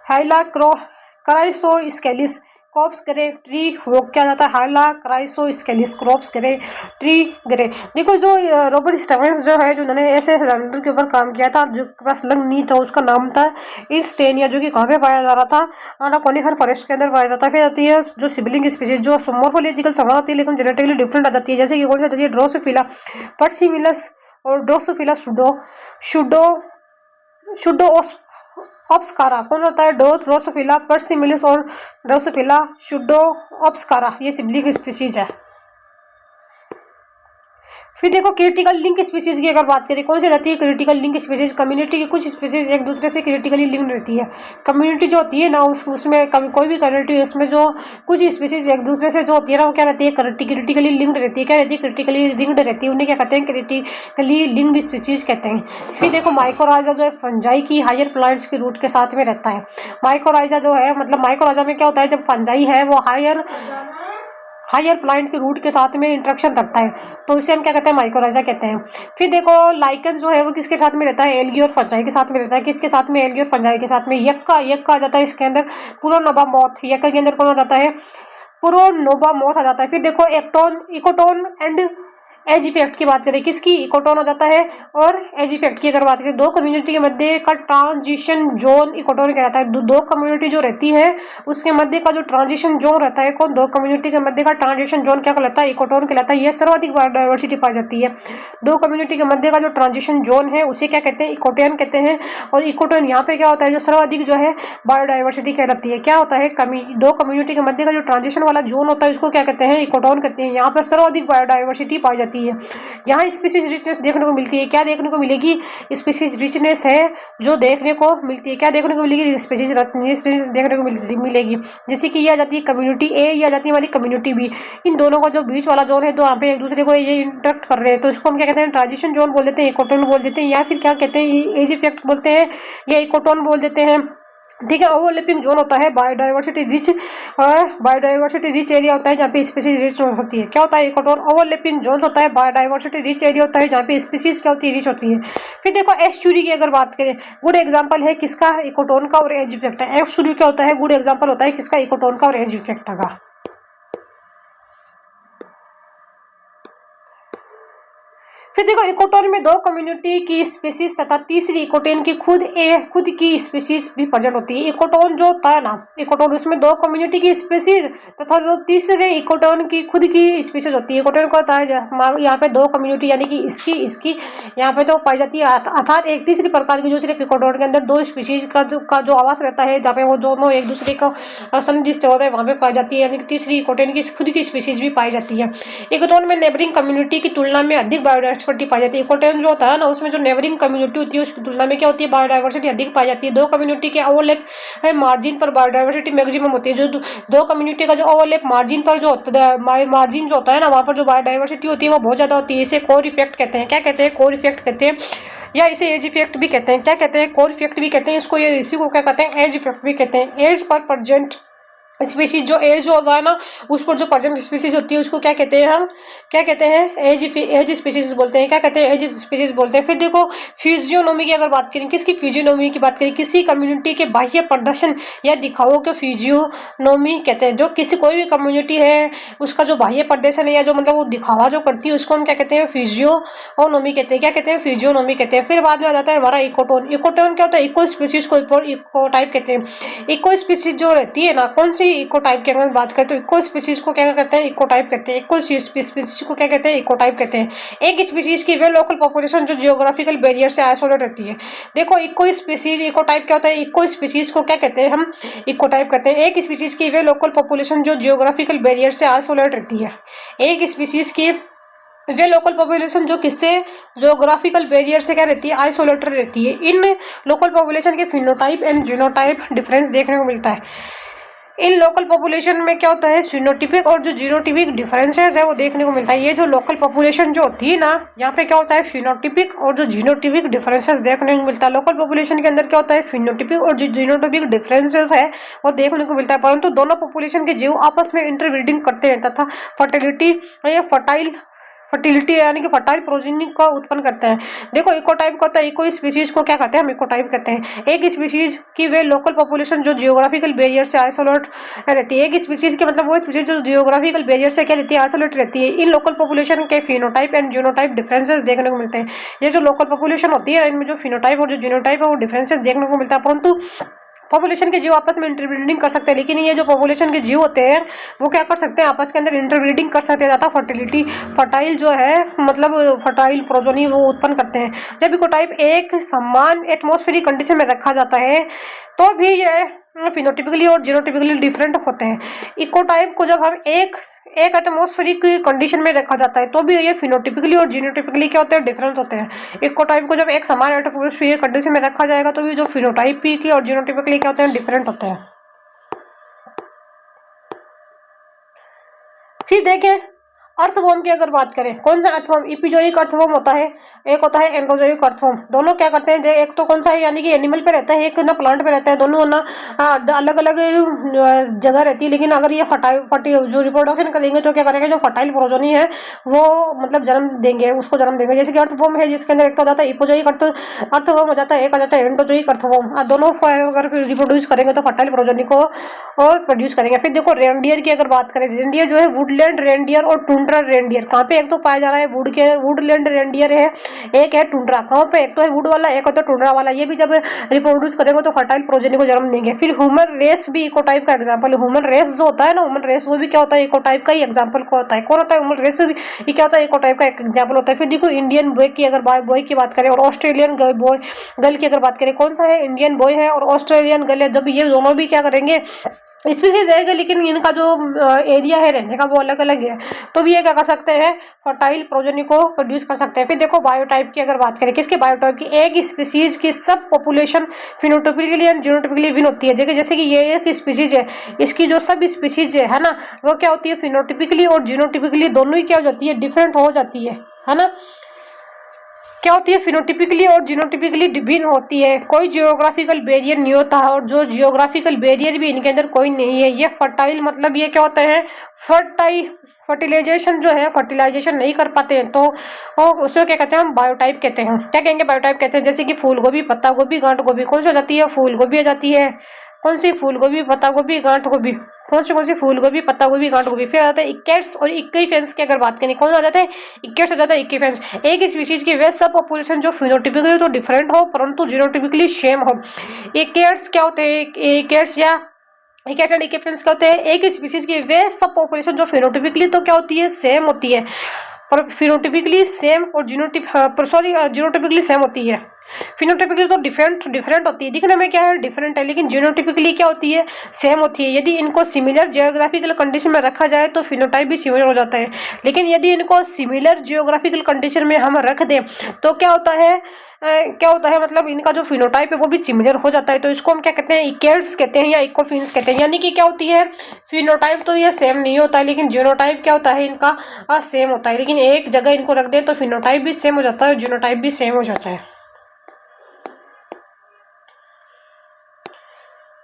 hyla cro chrysoscelis cope's gray tree frog क्या जाता है, hyla chrysoscelis cope's gray tree gray. देखो जो रॉबर्ट स्टीवेंस जो है, जो उन्होंने ऐसे सिलेंडर के ऊपर काम किया था, जो के पास लंग नहीं था, उसका नाम था ईस्टेनिया, जो कि कहाँ पे पाया जा रहा था, अनाकोनिफर फॉरेस्ट के अंदर पाया जाता है। फिर आती है जो सिबलिंग स्पीशीज जो मोर्फोलॉजिकल समान होती है लेकिन जेनेटिकली डिफरेंट आ जाती है, जैसे कि कौन सी आती है, ड्रोसोफिला पर्सिमिलस और ड्रोसोफिला शुडो शुडो ऑप्सकारा, कौन होता है, ड्रोसोफिला पर्सिमिलिस और ड्रोसोफिला शुडो ऑप्सकारा, ये सिबलिंग स्पीशीज है। फिर देखो क्रिटिकल लिंक स्पीशीज की अगर बात करें, कौन सी रहती है क्रिटिकल लिंक स्पीशीज, कम्युनिटी की कुछ स्पीशीज एक दूसरे से क्रिटिकली लिंक रहती है। कम्युनिटी जो होती है ना, उसमें कोई भी कम्युनिटी, उसमें जो कुछ स्पीशीज एक दूसरे से जो होती है ना, वो क्या रहती है, क्रिटिकली लिंक्ड रहती है। क्या रहती है, क्रिटिकली लिंक्ड रहती है, उन्हें क्या कहते हैं, क्रिटिकली लिंक्ड स्पीशीज कहते हैं। फिर देखो माइकोराइजा जो है फंजाई की हायर प्लांट्स की रूट के साथ में रहता है। माइकोराइजा जो है, मतलब माइकोराइजा में क्या होता है, जब फंजाई है वो हायर प्लांट के रूट के साथ में इंटरेक्शन रखता है, तो इसे हम क्या कहते हैं, माइकोराइजा कहते हैं। फिर देखो लाइकन जो है वो किसके साथ में रहता है, एल्गी और फंजाई के साथ में रहता है। किसके साथ में, एल्गी और फंजाई के साथ में। यक्का आ जाता है इसके अंदर, पुरोनोबामोथ, यक्का के अंदर कौन आ जाता है, पुरोनोबामोथ आ जाता है। फिर देखो इकोटोन एंड एज इफेक्ट की बात करें, किसकी, इकोटोन हो जाता है, और एज इफेक्ट की अगर बात करें, दो कम्युनिटी के मध्य का ट्रांजिशन जोन इकोटोन कहलाता है। दो कम्युनिटी जो रहती है उसके मध्य का जो ट्रांजिशन जोन रहता है, कौन, दो कम्युनिटी के मध्य का ट्रांजिशन जोन क्या कहलाता है, इकोटोन कहलाता है। यह सर्वाधिक बायोडाइवर्सिटी पाई जाती है। दो कम्युनिटी के मध्य का जो ट्रांजिशन जोन है उसे क्या कहते हैं, इकोटोन कहते हैं। और इकोटोन यहाँ पे क्या होता है, जो सर्वाधिक जो है बायोडाइवर्सिटी कहलाती है। क्या होता है, दो कम्युनिटी के मध्य का जो ट्रांजिशन वाला जोन होता है उसको क्या कहते हैं, इकोटोन कहते हैं। यहाँ पर सर्वाधिक बायोडाइवर्सिटी पाई जाती है। यहाँ स्पीशीज रिचनेस देखने को मिलती है। क्या देखने को मिलेगी, स्पीशीज रिचनेस है जो देखने को मिलती है। क्या देखने को मिलेगी, स्पीशीज रिचनेस देखने को मिलेगी। जैसे कि ये आ जाती है कम्युनिटी ए, ये आ जाती है हमारी कम्युनिटी बी। इन दोनों का जो बीच वाला जोन है, तो यहाँ पे एक दूसरे को ये इंटरेक्ट कर रहे हैं, तो इसको हम क्या कहते हैं, ट्रांजिशन जोन बोल देते हैं, इकोटोन बोल देते हैं, या फिर क्या कहते हैं, एज इफेक्ट बोलते हैं, या इकोटोन बोल देते हैं। ठीक है, ओवरलैपिंग जोन होता है बायोडाइवर्सिटी रिच एरिया होता है जहाँ पे स्पीशीज रिच होती है। क्या होता है, इकोटोन ओवरलैपिंग जोन होता है, बायोडाइवर्सिटी रिच एरिया होता है जहाँ पे स्पीशीज क्या होती है, रिच होती है। फिर देखो एस्चुरी की अगर बात करें, गुड एग्जांपल है किसका, इकोटोन का और एज इफेक्ट है। एस्चुरी क्या होता है, गुड एग्जांपल होता है किसका, इकोटोन का और एज इफेक्ट का। फिर देखो इकोटोन में दो कम्युनिटी की स्पीशीज तथा तीसरी इकोटोन की खुद की स्पीशीज भी प्रेजेंट होती है। इकोटोन जो होता है ना, इकोटोन उसमें दो कम्युनिटी की स्पीशीज तथा जो तीसरे इकोटोन की खुद की स्पीशीज होती है। इकोटोन का होता है यहाँ पे दो कम्युनिटी, यानी कि इसकी यहाँ पे तो पाई जाती है, अर्थात एक तीसरी प्रकार की जो सिर्फ इकोटोन के अंदर दो स्पीशीज का जो आवास रहता है, जहाँ पे वो दोनों एक दूसरे का संनिष्ठ होता है, वहाँ पे पाई जाती है, यानी कि तीसरी इकोटोन की खुद की स्पीशीज भी पाई जाती है। इकोटोन में नेबरिंग कम्युनिटी की तुलना में अधिक बायोडाइवर्सिटी पाई जाती है। इकोटोन जो होता है ना, उसमें जो नेबरिंग कम्युनिटी होती है उसकी तुलना में क्या होती है, बायोडाइवर्सिटी अधिक पाई जाती है। दो कम्युनिटी के ओवरलैप मार्जिन पर बायोडाइवर्सिटी मैक्सिमम होती है। जो दो कम्युनिटी का जो ओवरलैप मार्जिन पर जो मार्जिन जो होता है ना, वहाँ पर जो बायोडाइवर्सिटी होती है वो बहुत ज़्यादा होती है। इसे कोर इफेक्ट कहते हैं। क्या कहते हैं, कोर इफेक्ट कहते हैं, या इसे एज इफेक्ट भी कहते हैं। क्या कहते हैं, कोर इफेक्ट भी कहते हैं इसको, ये इसी को क्या कहते हैं, एज इफेक्ट भी कहते हैं। एज पर प्रेजेंट स्पीशीज, जो एज जो होता है ना उस पर जो प्रेजेंट स्पीशीज होती है उसको क्या कहते हैं, हम क्या कहते हैं, एज स्पीशीज बोलते हैं। क्या कहते हैं, एज स्पीशीज बोलते हैं। फिर देखो फिजियोनोमी की अगर बात करें, किसकी फिजियोनोमी की बात करें, किसी कम्युनिटी के बाह्य प्रदर्शन या दिखावों के फिजियोनोमी कहते हैं। जो किसी कोई भी कम्युनिटी है उसका जो बाह्य प्रदर्शन है या जो मतलब वो दिखावा जो करती है उसको हम क्या कहते हैं, फिजियोनोमी कहते हैं। क्या कहते हैं, फिजियोनोमी कहते हैं। फिर बाद में आ जाता है हमारा इकोटोन। इकोटोन क्या होता है, इको स्पीशीज को इको टाइप कहते हैं। इको स्पीशीज जो रहती है ना, कौन सी इको टाइप की अगर बात करें तो इको स्पीशीज को क्या कहते हैं, इको टाइप कहते हैं। इको स्पीशीज को क्या कहते हैं, इको टाइप कहते हैं। एक स्पीशीज की वे लोकल पॉपुलेशन जो जियोग्राफिकल बैरियर से आइसोलेट रहती है। देखो इको स्पीशीज, इको टाइप क्या होता है, इको स्पीशीज को क्या कहते हैं, हम इको टाइप कहते हैं। एक स्पीशीज की वे लोकल पॉपुलेशन जो जियोग्राफिकल बैरियर से आइसोलेट रहती है। एक स्पीशीज की वे लोकल पॉपुलेशन जो किससे, जियोग्राफिकल बैरियर से क्या रहती है, आइसोलेटेड रहती है। इन लोकल पॉपुलेशन के फिनोटाइप एंड जीनोटाइप डिफरेंस देखने को मिलता है। इन लोकल पॉपुलेशन में क्या होता है, फिनोटिपिक और जो जीनोटिपिक डिफरेंसेस है वो देखने को मिलता है। ये जो लोकल पॉपुलेशन जो होती है ना, यहाँ पे क्या होता है, फिनोटिपिक और जो जीनोटिपिक डिफरेंसेस देखने को मिलता है। लोकल पॉपुलेशन के अंदर क्या होता है, फिनोटिपिक और जो जीनोटिपिक डिफरेंसेस है वो देखने को मिलता है, परंतु दोनों पॉपुलेशन के जीव आपस में इंटरब्रीडिंग करते हैं तथा फर्टिलिटी यानी कि फर्टाइल प्रोजेनी का उत्पन्न करते हैं। देखो इको टाइप का होता है, इको स्पीसीज को क्या कहते हैं, हम इको टाइप कहते हैं। एक स्पीसीज की वे लोकल पॉपुलेशन जो जियोग्राफिकल बैरियर से आइसोलेट रहती है। एक स्पीसीज के मतलब वो स्पीसीज जो जियोग्राफिकल बैरियर से क्या रहती है, आइसोलेट रहती है। इन लोकल पॉपुलेशन के फिनोटाइप एंड जीनोटाइप डिफरेंसेस देखने को मिलते हैं। ये जो लोकल पॉपुलेशन होती है इनमें जो फिनोटाइप और जो जीनोटाइप है वो डिफरेंसेस देखने को मिलता है, परंतु पॉपुलेशन के जीव आपस में इंटरब्रीडिंग कर सकते हैं। लेकिन ये जो पॉपुलेशन के जीव होते हैं वो क्या कर सकते हैं, आपस के अंदर इंटरब्रीडिंग कर सकते हैं तथा फर्टाइल जो है मतलब फर्टाइल प्रोजेनी वो उत्पन्न करते हैं। जब इको टाइप एक समान एटमॉस्फेरिक कंडीशन में रखा जाता है तो भी ये फिनोटिपिकली और जीनोटिपिकली डिफरेंट होते हैं। इको टाइप को जब हम एक एटमॉस्फेरिक कंडीशन में रखा जाता है तो भी ये फिनोटिपिकली और जीनोटिपिकली क्या होते हैं, डिफरेंट होते हैं। इको टाइप को जब एक समान एटमॉस्फेरिक कंडीशन में रखा जाएगा तो भी जो फिनोटाइपिकली और जीनोटिपिकली क्या होते हैं, डिफरेंट होते हैं। फिर देखें अर्थवर्म की अगर बात करें, कौन सा अर्थवर्म, इपिजोइक अर्थवर्म होता है, एक होता है एंडोजोइक अर्थवर्म। दोनों क्या करते हैं, एक तो कौन सा है यानी कि एनिमल पे रहता है, एक ना प्लांट पे रहता है। दोनों ना अलग अलग जगह रहती है। लेकिन अगर ये फर्टाइल जो रिप्रोडक्शन करेंगे तो क्या करेंगे, जो फर्टाइल प्रोजेनी है वो मतलब जन्म देंगे, उसको जन्म देंगे। जैसे कि अर्थवर्म है जिसके अंदर एक तो हो जाता है इपोजोइक अर्थवर्म हो जाता है, एक आ जाता है एंडोजोइक अर्थवर्म। दोनों अगर रिप्रोड्यूस करेंगे तो फर्टाइल प्रोजेनी को और प्रोड्यूस करेंगे। फिर देखो रेनडियर की अगर बात करें, रेनडियर जो है वुडलैंड रेनडियर और टुंड्रा रेनडियर। कहाँ पे एक तो पाया जा रहा है वुडलैंड रेनडियर है, एक है टुंड्रा। कहाँ पे, एक तो है वुड वाला, एक होता है टुंड्रा वाला। ये भी जब रिप्रोड्यूस करेंगे तो फर्टाइल प्रोजेनी को जन्म देंगे। फिर ह्यूमन रेस भी इको टाइप का एग्जांपल है। ह्यूमन रेस जो होता है ना, ह्यूमन रेस वो भी क्या होता है, इको टाइप का ही एग्जांपल को होता है। कौन होता है, ह्यूमन रेस भी ये क्या होता है, इको टाइप का एक एग्जांपल होता है। फिर देखो इंडियन बॉय की अगर बॉय की बात करें और ऑस्ट्रेलियन गर्ल की अगर बात करें, कौन सा है, इंडियन बॉय है और ऑस्ट्रेलियन गर्ल है। जब ये दोनों भी क्या करेंगे, स्पीसीज रहेगा लेकिन इनका जो एरिया है रहने का वो अलग अलग है, तो भी ये क्या कर सकते हैं, फर्टाइल प्रोजेनी को प्रोड्यूस कर सकते हैं। फिर देखो बायोटाइप की अगर बात करें, किसके बायोटाइप की, एक स्पीसीज की सब पॉपुलेशन फिनोटिपिकली एंड जीनोटिपिकली भिन्न होती है। जैसे कि ये एक स्पीसीज है, इसकी जो सब स्पीसीज है ना, वो क्या होती है, फिनोटिपिकली और जीनोटिपिकली दोनों ही क्या हो जाती है, डिफरेंट हो जाती है ना। क्या होती है, फिनोटिपिकली और जीनोटिपिकली भिन्न होती है। कोई जियोग्राफिकल बैरियर नहीं होता और जो जियोग्राफिकल बैरियर भी इनके अंदर कोई नहीं है। ये फर्टाइल मतलब ये क्या होता है, फर्टिलाइजेशन जो है, फर्टिलाइजेशन नहीं कर पाते हैं तो उसे क्या कहते हैं, हम बायोटाइप कहते हैं। क्या कहेंगे, बायोटाइप कहते हैं। जैसे कि फूल गोभी, पत्ता गोभी, गांठ गोभी। कौन सी हो जाती है, फूल गोभी आ जाती है। कौन सी, फूल गोभी, पत्ता गोभी, गांठ गोभी। कौन सी फूल गोभी, पत्ता गोभी, गांठ गोभी। फिर आता है इक्केट्स और इक्कीफेंस की अगर बात करें, कौन आ जाता है, इक्केट्स हो जाता है, इक्कीफेंस। एक स्पीशीज की वे सब पॉपुलेशन जो फिनोटिपिकली तो डिफरेंट हो परंतु जीनोटिपिकली सेम हो। इक्केट्स क्या होते हैं, इक्केट्स या इक्केट्स एंड इक्कीफेंस क्या होते हैं, एक स्पीशीज की वे सब पॉपुलेशन जो फिनोटिपिकली तो क्या होती है, सेम होती है, पर फिनोटिपिकली सेम और जीनोटिपिकली सेम होती है। फिनोटिपिकली तो डिफरेंट होती है, दिखने में क्या है, डिफरेंट है, लेकिन जीनोटिपिकली क्या होती है, सेम होती है। यदि इनको सिमिलर जियोग्राफिकल कंडीशन में रखा जाए तो फिनोटाइप भी सिमिलर हो जाता है, लेकिन यदि इनको सिमिलर जियोग्राफिकल कंडीशन में हम रख दें तो क्या होता है, मतलब इनका जो फिनोटाइप है वो भी सिमिलर हो जाता है। तो इसको हम क्या कहते हैं, इक्केट्स कहते हैं या इकोफिन्स कहते हैं। यानी कि क्या होती है, फिनोटाइप तो ये सेम नहीं होता है लेकिन जीनोटाइप क्या होता है इनका सेम होता है। लेकिन एक जगह इनको रख दें तो फिनोटाइप भी सेम हो जाता है और जीनोटाइप भी सेम हो जाता है।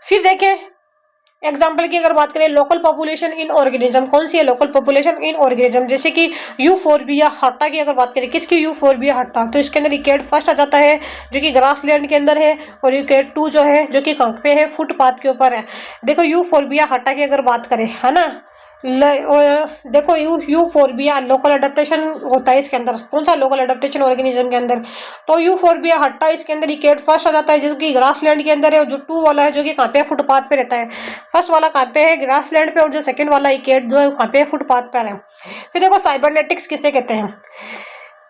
फिर देखें एग्जाम्पल की अगर बात करें, लोकल पॉपुलेशन इन ऑर्गेनिज्म। कौन सी है, लोकल पॉपुलेशन इन ऑर्गेनिज्म। जैसे कि यूफोर्बिया हट्टा की अगर बात करें, किसकी, यूफोर्बिया हट्टा। तो इसके अंदर इकेट फर्स्ट आ जाता है जो कि ग्रासलैंड के अंदर है और इकेट 2 जो है जो कि कहाँ पे है, फुटपाथ के ऊपर है। देखो यूफोर्बिया हट्टा की अगर बात करें, है ना, देखो यूफोर्बिया लोकल अडेप्टेशन होता है इसके अंदर। कौन सा, लोकल अडेप्टेशन ऑर्गेनिज्म के अंदर। तो यूफोर्बिया हट्टा इसके अंदर इकेट फर्स्ट आ जाता है जो कि ग्रासलैंड के अंदर है, और जो 2 वाला है जो कि कहाँ पे, फुटपाथ पे रहता है। फर्स्ट वाला कहाँ पे है, ग्रासलैंड पे, और जो सेकंड वाला इकेट जो है कहाँ पे, फुटपाथ पर है। फिर देखो साइबरनेटिक्स किसे कहते हैं।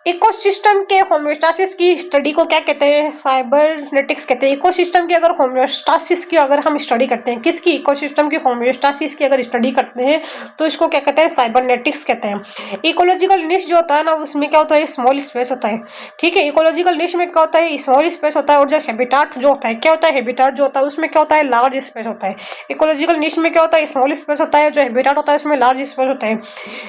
इकोसिस्टम के होम्योस्टासिस की स्टडी को क्या कहते हैं? साइबरनेटिक्स कहते हैं। इकोसिस्टम की अगर होम्योस्टासिस की अगर हम स्टडी करते हैं, किसकी? इकोसिस्टम की होम्योस्टासिस की अगर स्टडी करते हैं तो इसको क्या कहते हैं? साइबरनेटिक्स कहते हैं। इकोलॉजिकल निश जो होता है ना, उसमें क्या होता है? स्मॉल स्पेस होता है। ठीक है, इकोलॉजिकल निश में क्या होता है? स्मॉल स्पेस होता है। और जो हैबिटाट जो होता है, क्या होता है? हैबिटाट जो होता है उसमें क्या होता है? लार्ज स्पेस होता है। इकोलॉजिकल निश में क्या होता है? स्मॉल स्पेस होता है। जो हैबिटाट होता है उसमें लार्ज स्पेस होता है।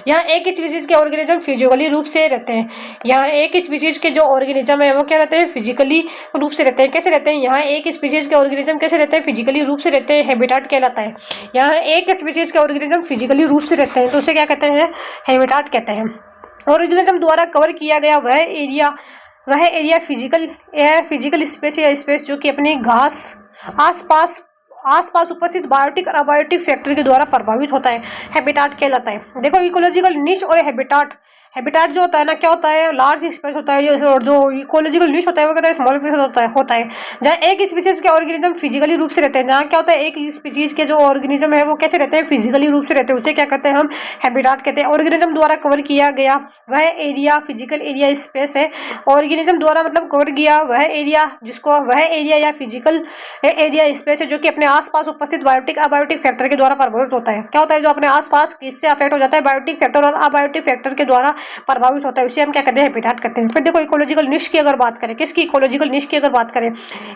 यहाँ एक स्पीसीज के ऑर्गेनिज्म फिजिकली रूप से रहते हैं। यहाँ एक स्पीसीज के जो ऑर्गेनिज्म है वो क्या रहते हैं? फिजिकली रूप से रहते हैं। कैसे रहते हैं? यहाँ एक स्पीसीज के ऑर्गेनिज्म कैसे रहते हैं? फिजिकली रूप से रहते हैं। हैबिटाट कहलाता है। यहाँ एक स्पीसीज के ऑर्गेनिज्म फिजिकली रूप से रहते हैं तो उसे क्या कहते हैं? हैबिटाट कहते हैं। ऑर्गेनिज्म द्वारा कवर किया गया वह एरिया फिजिकल स्पेस या स्पेस जो कि अपनी घास आसपास उपस्थित बायोटिक और अबायोटिक फैक्टर के द्वारा प्रभावित होता है, हैबिटाट कहलाता है। देखो, इकोलॉजिकल निश और हैबिटाट जो होता है ना, क्या होता है? लार्ज स्पेस होता है। और जो इकोलॉजिकल निश होता है वो कहता है स्मॉल स्पेस होता है। जहाँ एक स्पीसीज के ऑर्गेनिज्म फिजिकली रूप से रहते हैं, जहाँ क्या होता है? एक स्पीसीज के जो ऑर्गेनिज्म है वो कैसे रहते हैं? फिजिकली रूप से रहते हैं। उसे क्या कहते हैं? हम हैबिटाट कहते हैं। ऑर्गेनिज्म द्वारा कवर किया गया वह एरिया फिजिकल एरिया स्पेस है। ऑर्गेनिज्म द्वारा मतलब कवर किया वह एरिया या फिजिकल एरिया स्पेस है जो कि अपने आसपास उपस्थित बायोटिक अबायोटिक फैक्टर के द्वारा प्रभावित होता है। क्या होता है? जो अपने आसपास किससे अफेक्ट हो जाता है? बायोटिक फैक्टर और अबायोटिक फैक्टर के द्वारा प्रभावित होता है, उसे हम क्या कहते हैं? हैबिटाट कहते हैं। फिर देखो, इकोलॉजिकल निश की अगर बात करें, किसकी? इकोलॉजिकल निश की अगर बात करें,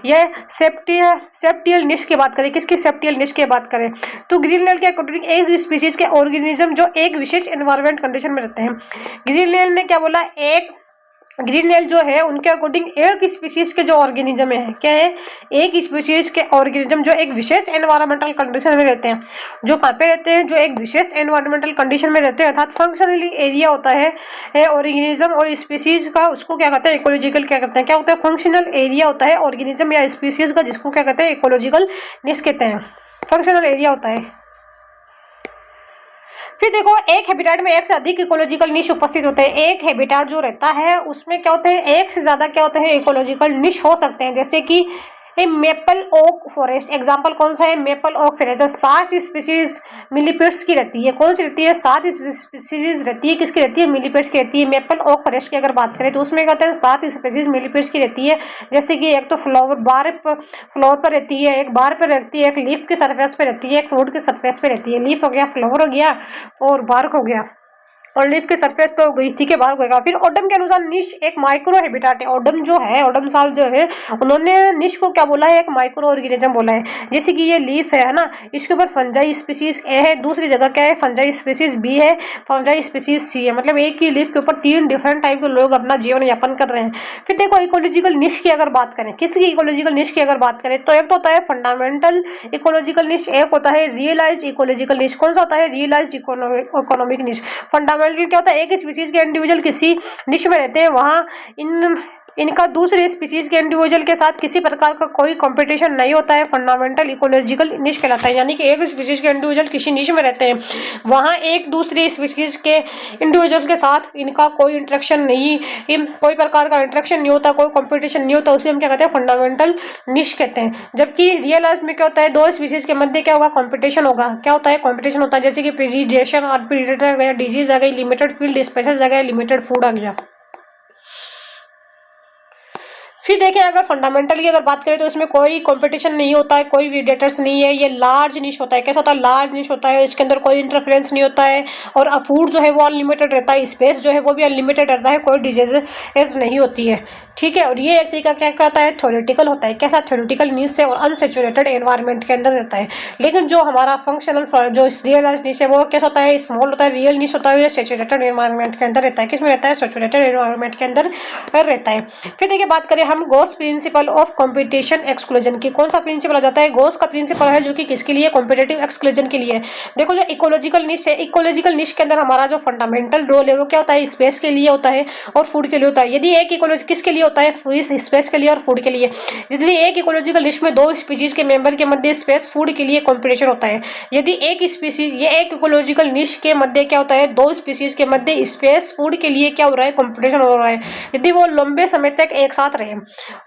यह सेप्टियल निश की बात करें। किसकी? सेप्टियल निश की बात करें तो ग्रीनलैंड के अकॉर्डिंग एक स्पीसीज के ऑर्गेनिज्म जो एक विशेष एनवायरमेंट कंडीशन में रहते हैं। ग्रीनलैंड ने क्या बोला? ग्रीनलैंड जो है उनके अकॉर्डिंग एक स्पीसीज के जो ऑर्गेनिज्म है, क्या है? एक स्पीसीज के ऑर्गेनिज्म जो एक विशेष एनवायरमेंटल कंडीशन में रहते हैं। जो कहाँ पे रहते हैं? जो एक विशेष एनवायरमेंटल कंडीशन में रहते हैं, अर्थात फंक्शनली एरिया होता है ऑर्गेनिज्म और स्पीसीज का, उसको क्या कहते हैं? इकोलॉजिकल क्या कहते हैं? क्या होता है? फंक्शनल एरिया होता है ऑर्गेनिज्म या स्पीसीज का, जिसको क्या कहते हैं? इकोलॉजिकल निश कहते हैं। फंक्शनल एरिया होता है। फिर देखो, एक हैबिटाट में एक से अधिक इकोलॉजिकल निश उपस्थित होते हैं। एक हैबिटाट जो रहता है उसमें क्या होते हैं? एक से ज्यादा क्या होते हैं? इकोलॉजिकल निश हो सकते हैं। जैसे कि मेपल ओक फॉरेस्ट, एग्जांपल कौन सा है? Maple oak forest. 7 species millipedes की रहती है। कौन सी रहती है? 7 स्पीसीज रहती है। किसकी रहती है? मिलीपेड्स की रहती है। मेपल ओक फॉरेस्ट की अगर बात करें तो उसमें क्या होता है? 7 स्पीसीज मिलीपेड्स की रहती है। जैसे कि एक तो फ्लावर पर रहती है, एक बार पर रहती है, एक लीफ के सरफेस पे रहती है, एक फ्रूट के सरफेस पे रहती है। लीफ हो गया, फ्लावर हो गया और बार्क हो गया, और लीफ के सरफेस पे हो गई, ठीक है, बाहर होगा। फिर ओडम के अनुसार निश एक माइक्रो हैबिटाट है। ओडम जो है, ओडम साहब जो है, उन्होंने निश को क्या बोला है? एक माइक्रो ऑर्गेनिज्म बोला है। जैसे कि ये लीफ है ना, इसके ऊपर फंजाई स्पीसीज ए है, दूसरी जगह क्या है? फंजाई स्पीसीज बी है, फंजाई स्पीसीज सी है। मतलब एक ही लीफ के ऊपर 3 डिफरेंट टाइप के लोग अपना जीवन यापन कर रहे हैं। फिर देखो, इकोलॉजिकल निश की अगर बात करें, किसकी? इकोलॉजिकल निश की अगर बात करें तो एक तो होता है फंडामेंटल इकोलॉजिकल निश, एक होता है रियलाइज्ड इकोलॉजिकल निश। कौन सा होता है? रियलाइज्ड इकोनॉमिक निश। फंडामेंटल क्या होता है? एक स्पीसीज के इंडिविजुअल किसी निश में रहते हैं, वहाँ इनका दूसरे स्पीसीज के इंडिविजुअल के साथ किसी प्रकार का कोई कंपटीशन नहीं होता है। फंडामेंटल इकोलॉजिकल निश कहलाता है। यानी कि एक स्पीसीज के इंडिविजुअल किसी निश में रहते हैं, वहाँ एक दूसरे स्पीसीज के इंडिविजुअल के साथ इनका कोई इंटरेक्शन नहीं, कोई प्रकार का इंटरेक्शन नहीं होता, कोई कंपटीशन नहीं होता, उसे हम क्या कहते हैं? फंडामेंटल निश कहते हैं। जबकि रियलाइज्ड में क्या होता है? 2 स्पीसीज के मध्य क्या होगा? कंपटीशन होगा। क्या होता है? कंपटीशन होता है। जैसे कि प्रीडेशन और प्रीडेटर आ गया, डिजीज आ गई, लिमिटेड फील्ड स्पेसेस आ गया, लिमिटेड फूड आ गया। फिर देखें, अगर फंडामेंटल की अगर बात करें तो इसमें कोई कंपटीशन नहीं होता है, कोई प्रीडेटर्स नहीं है, ये लार्ज निश होता है। कैसा होता है? लार्ज निश होता है, इसके अंदर कोई इंटरफेरेंस नहीं होता है, और फूड जो है वो अनलिमिटेड रहता है, स्पेस जो है वो भी अनलिमिटेड रहता है, कोई डिजीज नहीं होती है, ठीक है। और ये एक तरीका क्या कहता है? थ्योरेटिकल होता है। कैसा? थ्योरेटिकल निश से और अनसेचुरेटेड एनवायरनमेंट के अंदर रहता है। लेकिन जो हमारा फंक्शनल जो रियलाइज्ड निश है वो कैसा होता है? स्मॉल होता है। रियल निश होता है, सेचुरेटेड एनवायरनमेंट के अंदर रहता है। किसमें रहता है? सेचुरेटेड एनवायरनमेंट के अंदर रहता है। फिर देखिए, बात करें हम Gauss principle of competition exclusion की। कौन सा प्रिंसिपल आ जाता है? गॉस का प्रिंसिपल है, जो कि किसके लिए? कॉम्पिटिटिव एक्सक्लूजन के लिए। देखो, जो इकोलॉजिकल निश है, इकोलॉजिकल निश के अंदर हमारा जो फंडामेंटल रोल है वो क्या होता है? स्पेस के लिए होता है और फूड के लिए होता है। यदि एक इकोलॉजी किसके लिए लिए होता है, स्पेस के लिए और फूड के लिए। यदि एक इकोलॉजिकल निश में दो स्पीशीज के मेंबर के मध्य स्पेस फूड के लिए कंपटीशन होता है, यदि एक स्पीशीज ये एक इकोलॉजिकल निश के मध्य क्या होता है, दो स्पीशीज के मध्य स्पेस फूड के लिए क्या हो रहा है, कंपटीशन हो रहा है, यदि वो लंबे समय तक एक साथ रहे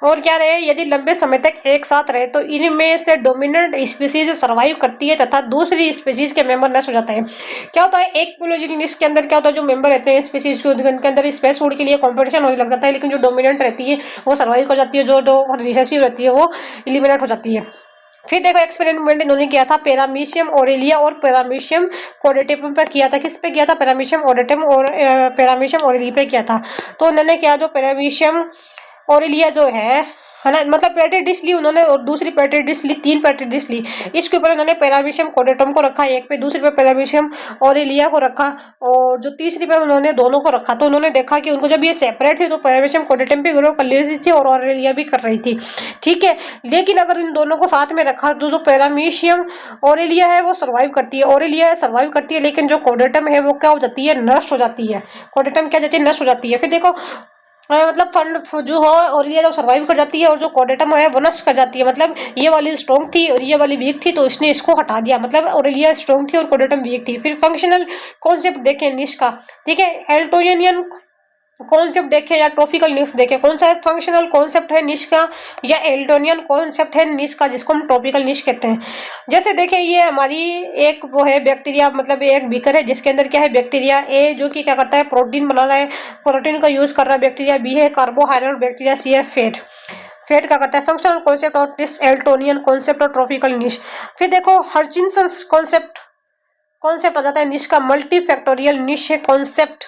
और क्या रहे, यदि लंबे समय तक एक साथ रहे तो इनमें से डोमिनेंट स्पीशीज सर्वाइव करती है तथा दूसरी स्पीशीज के मेंबर नष्ट हो जाते हैं। क्या होता है, एक इकोलॉजिकल निश के अंदर क्या होता है, जो मेंबर रहते हैं स्पीशीज के अंदर स्पेस फूड के लिए कंपटीशन होने लग जाता है, लेकिन जो डोमिनेंट रहती है वो सर्वाइव कर जाती है, जो रिसेसिव रहती है वो इलिमिनेट हो जाती है। फिर देखो एक्सपेरिमेंट इन्होंने किया था पैरामीशियम ओरेलिया और पैरामीशियम कोडेटम पर किया था। किस पे किया था, पैरामीशियम ओडेटम और पैरामीशियम ओरेली पे किया था। तो उन्होंने क्या, जो पैरामीशियम ओरेलिया जो है ना, मतलब पेटेड डिश ली उन्होंने और दूसरी पेटेड डिश ली, 3 पेटेड डिश ली। इसके ऊपर उन्होंने पैरामीशियम कोडेटम को रखा एक पे, दूसरे पे पैरामीशियम ओरेलिया को रखा और जो तीसरी पे उन्होंने दोनों को रखा। तो उन्होंने देखा कि उनको जब ये सेपरेट थे तो पैरामीशियम कोडेटम भी ग्रो कर रही थी और ओरेलिया भी कर रही थी, ठीक है। लेकिन अगर इन दोनों को साथ में रखा तो जो पैरामीशियम ओरेलिया है वो सर्वाइव करती है, ओरेलिया सर्वाइव करती है, लेकिन जो कोडेटम है वो क्या हो जाती है, नष्ट हो जाती है। कोडेटम क्या जाती है, नष्ट हो जाती है। फिर देखो मतलब फंड जो हो ओरेलिया जो सर्वाइव कर जाती है और जो कोडेटम है वो नष्ट कर जाती है। मतलब ये वाली स्ट्रॉन्ग थी और ये वाली वीक थी तो इसने इसको हटा दिया, मतलब ओरेलिया स्ट्रॉन्ग थी और कोडेटम वीक थी। फिर फंक्शनल कॉन्सेप्ट देखें निश का, ठीक है, एल्टोनियन कॉन्सेप्ट देखें या ट्रॉपिकल निश देखें, कौन सा है फंक्शनल कॉन्सेप्ट है निश का या एल्टोनियन कॉन्सेप्ट है निश का, जिसको हम ट्रॉपिकल निश कहते हैं। जैसे देखें ये हमारी एक वो है बैक्टीरिया, मतलब एक बीकर है जिसके अंदर क्या है, बैक्टीरिया ए जो कि क्या करता है, प्रोटीन बना रहा है, प्रोटीन का यूज कर रहा है। बैक्टीरिया बी है कार्बोहाइड्रेट, बैक्टीरिया सी है फैट। फैट क्या करता है, फंक्शनल कॉन्सेप्ट और एल्टोनियन कॉन्सेप्ट और ट्रॉपिकल निश। फिर देखो हर्चिंसन कॉन्सेप्ट आ जाता है निश का, मल्टी फैक्टोरियल निश है concept,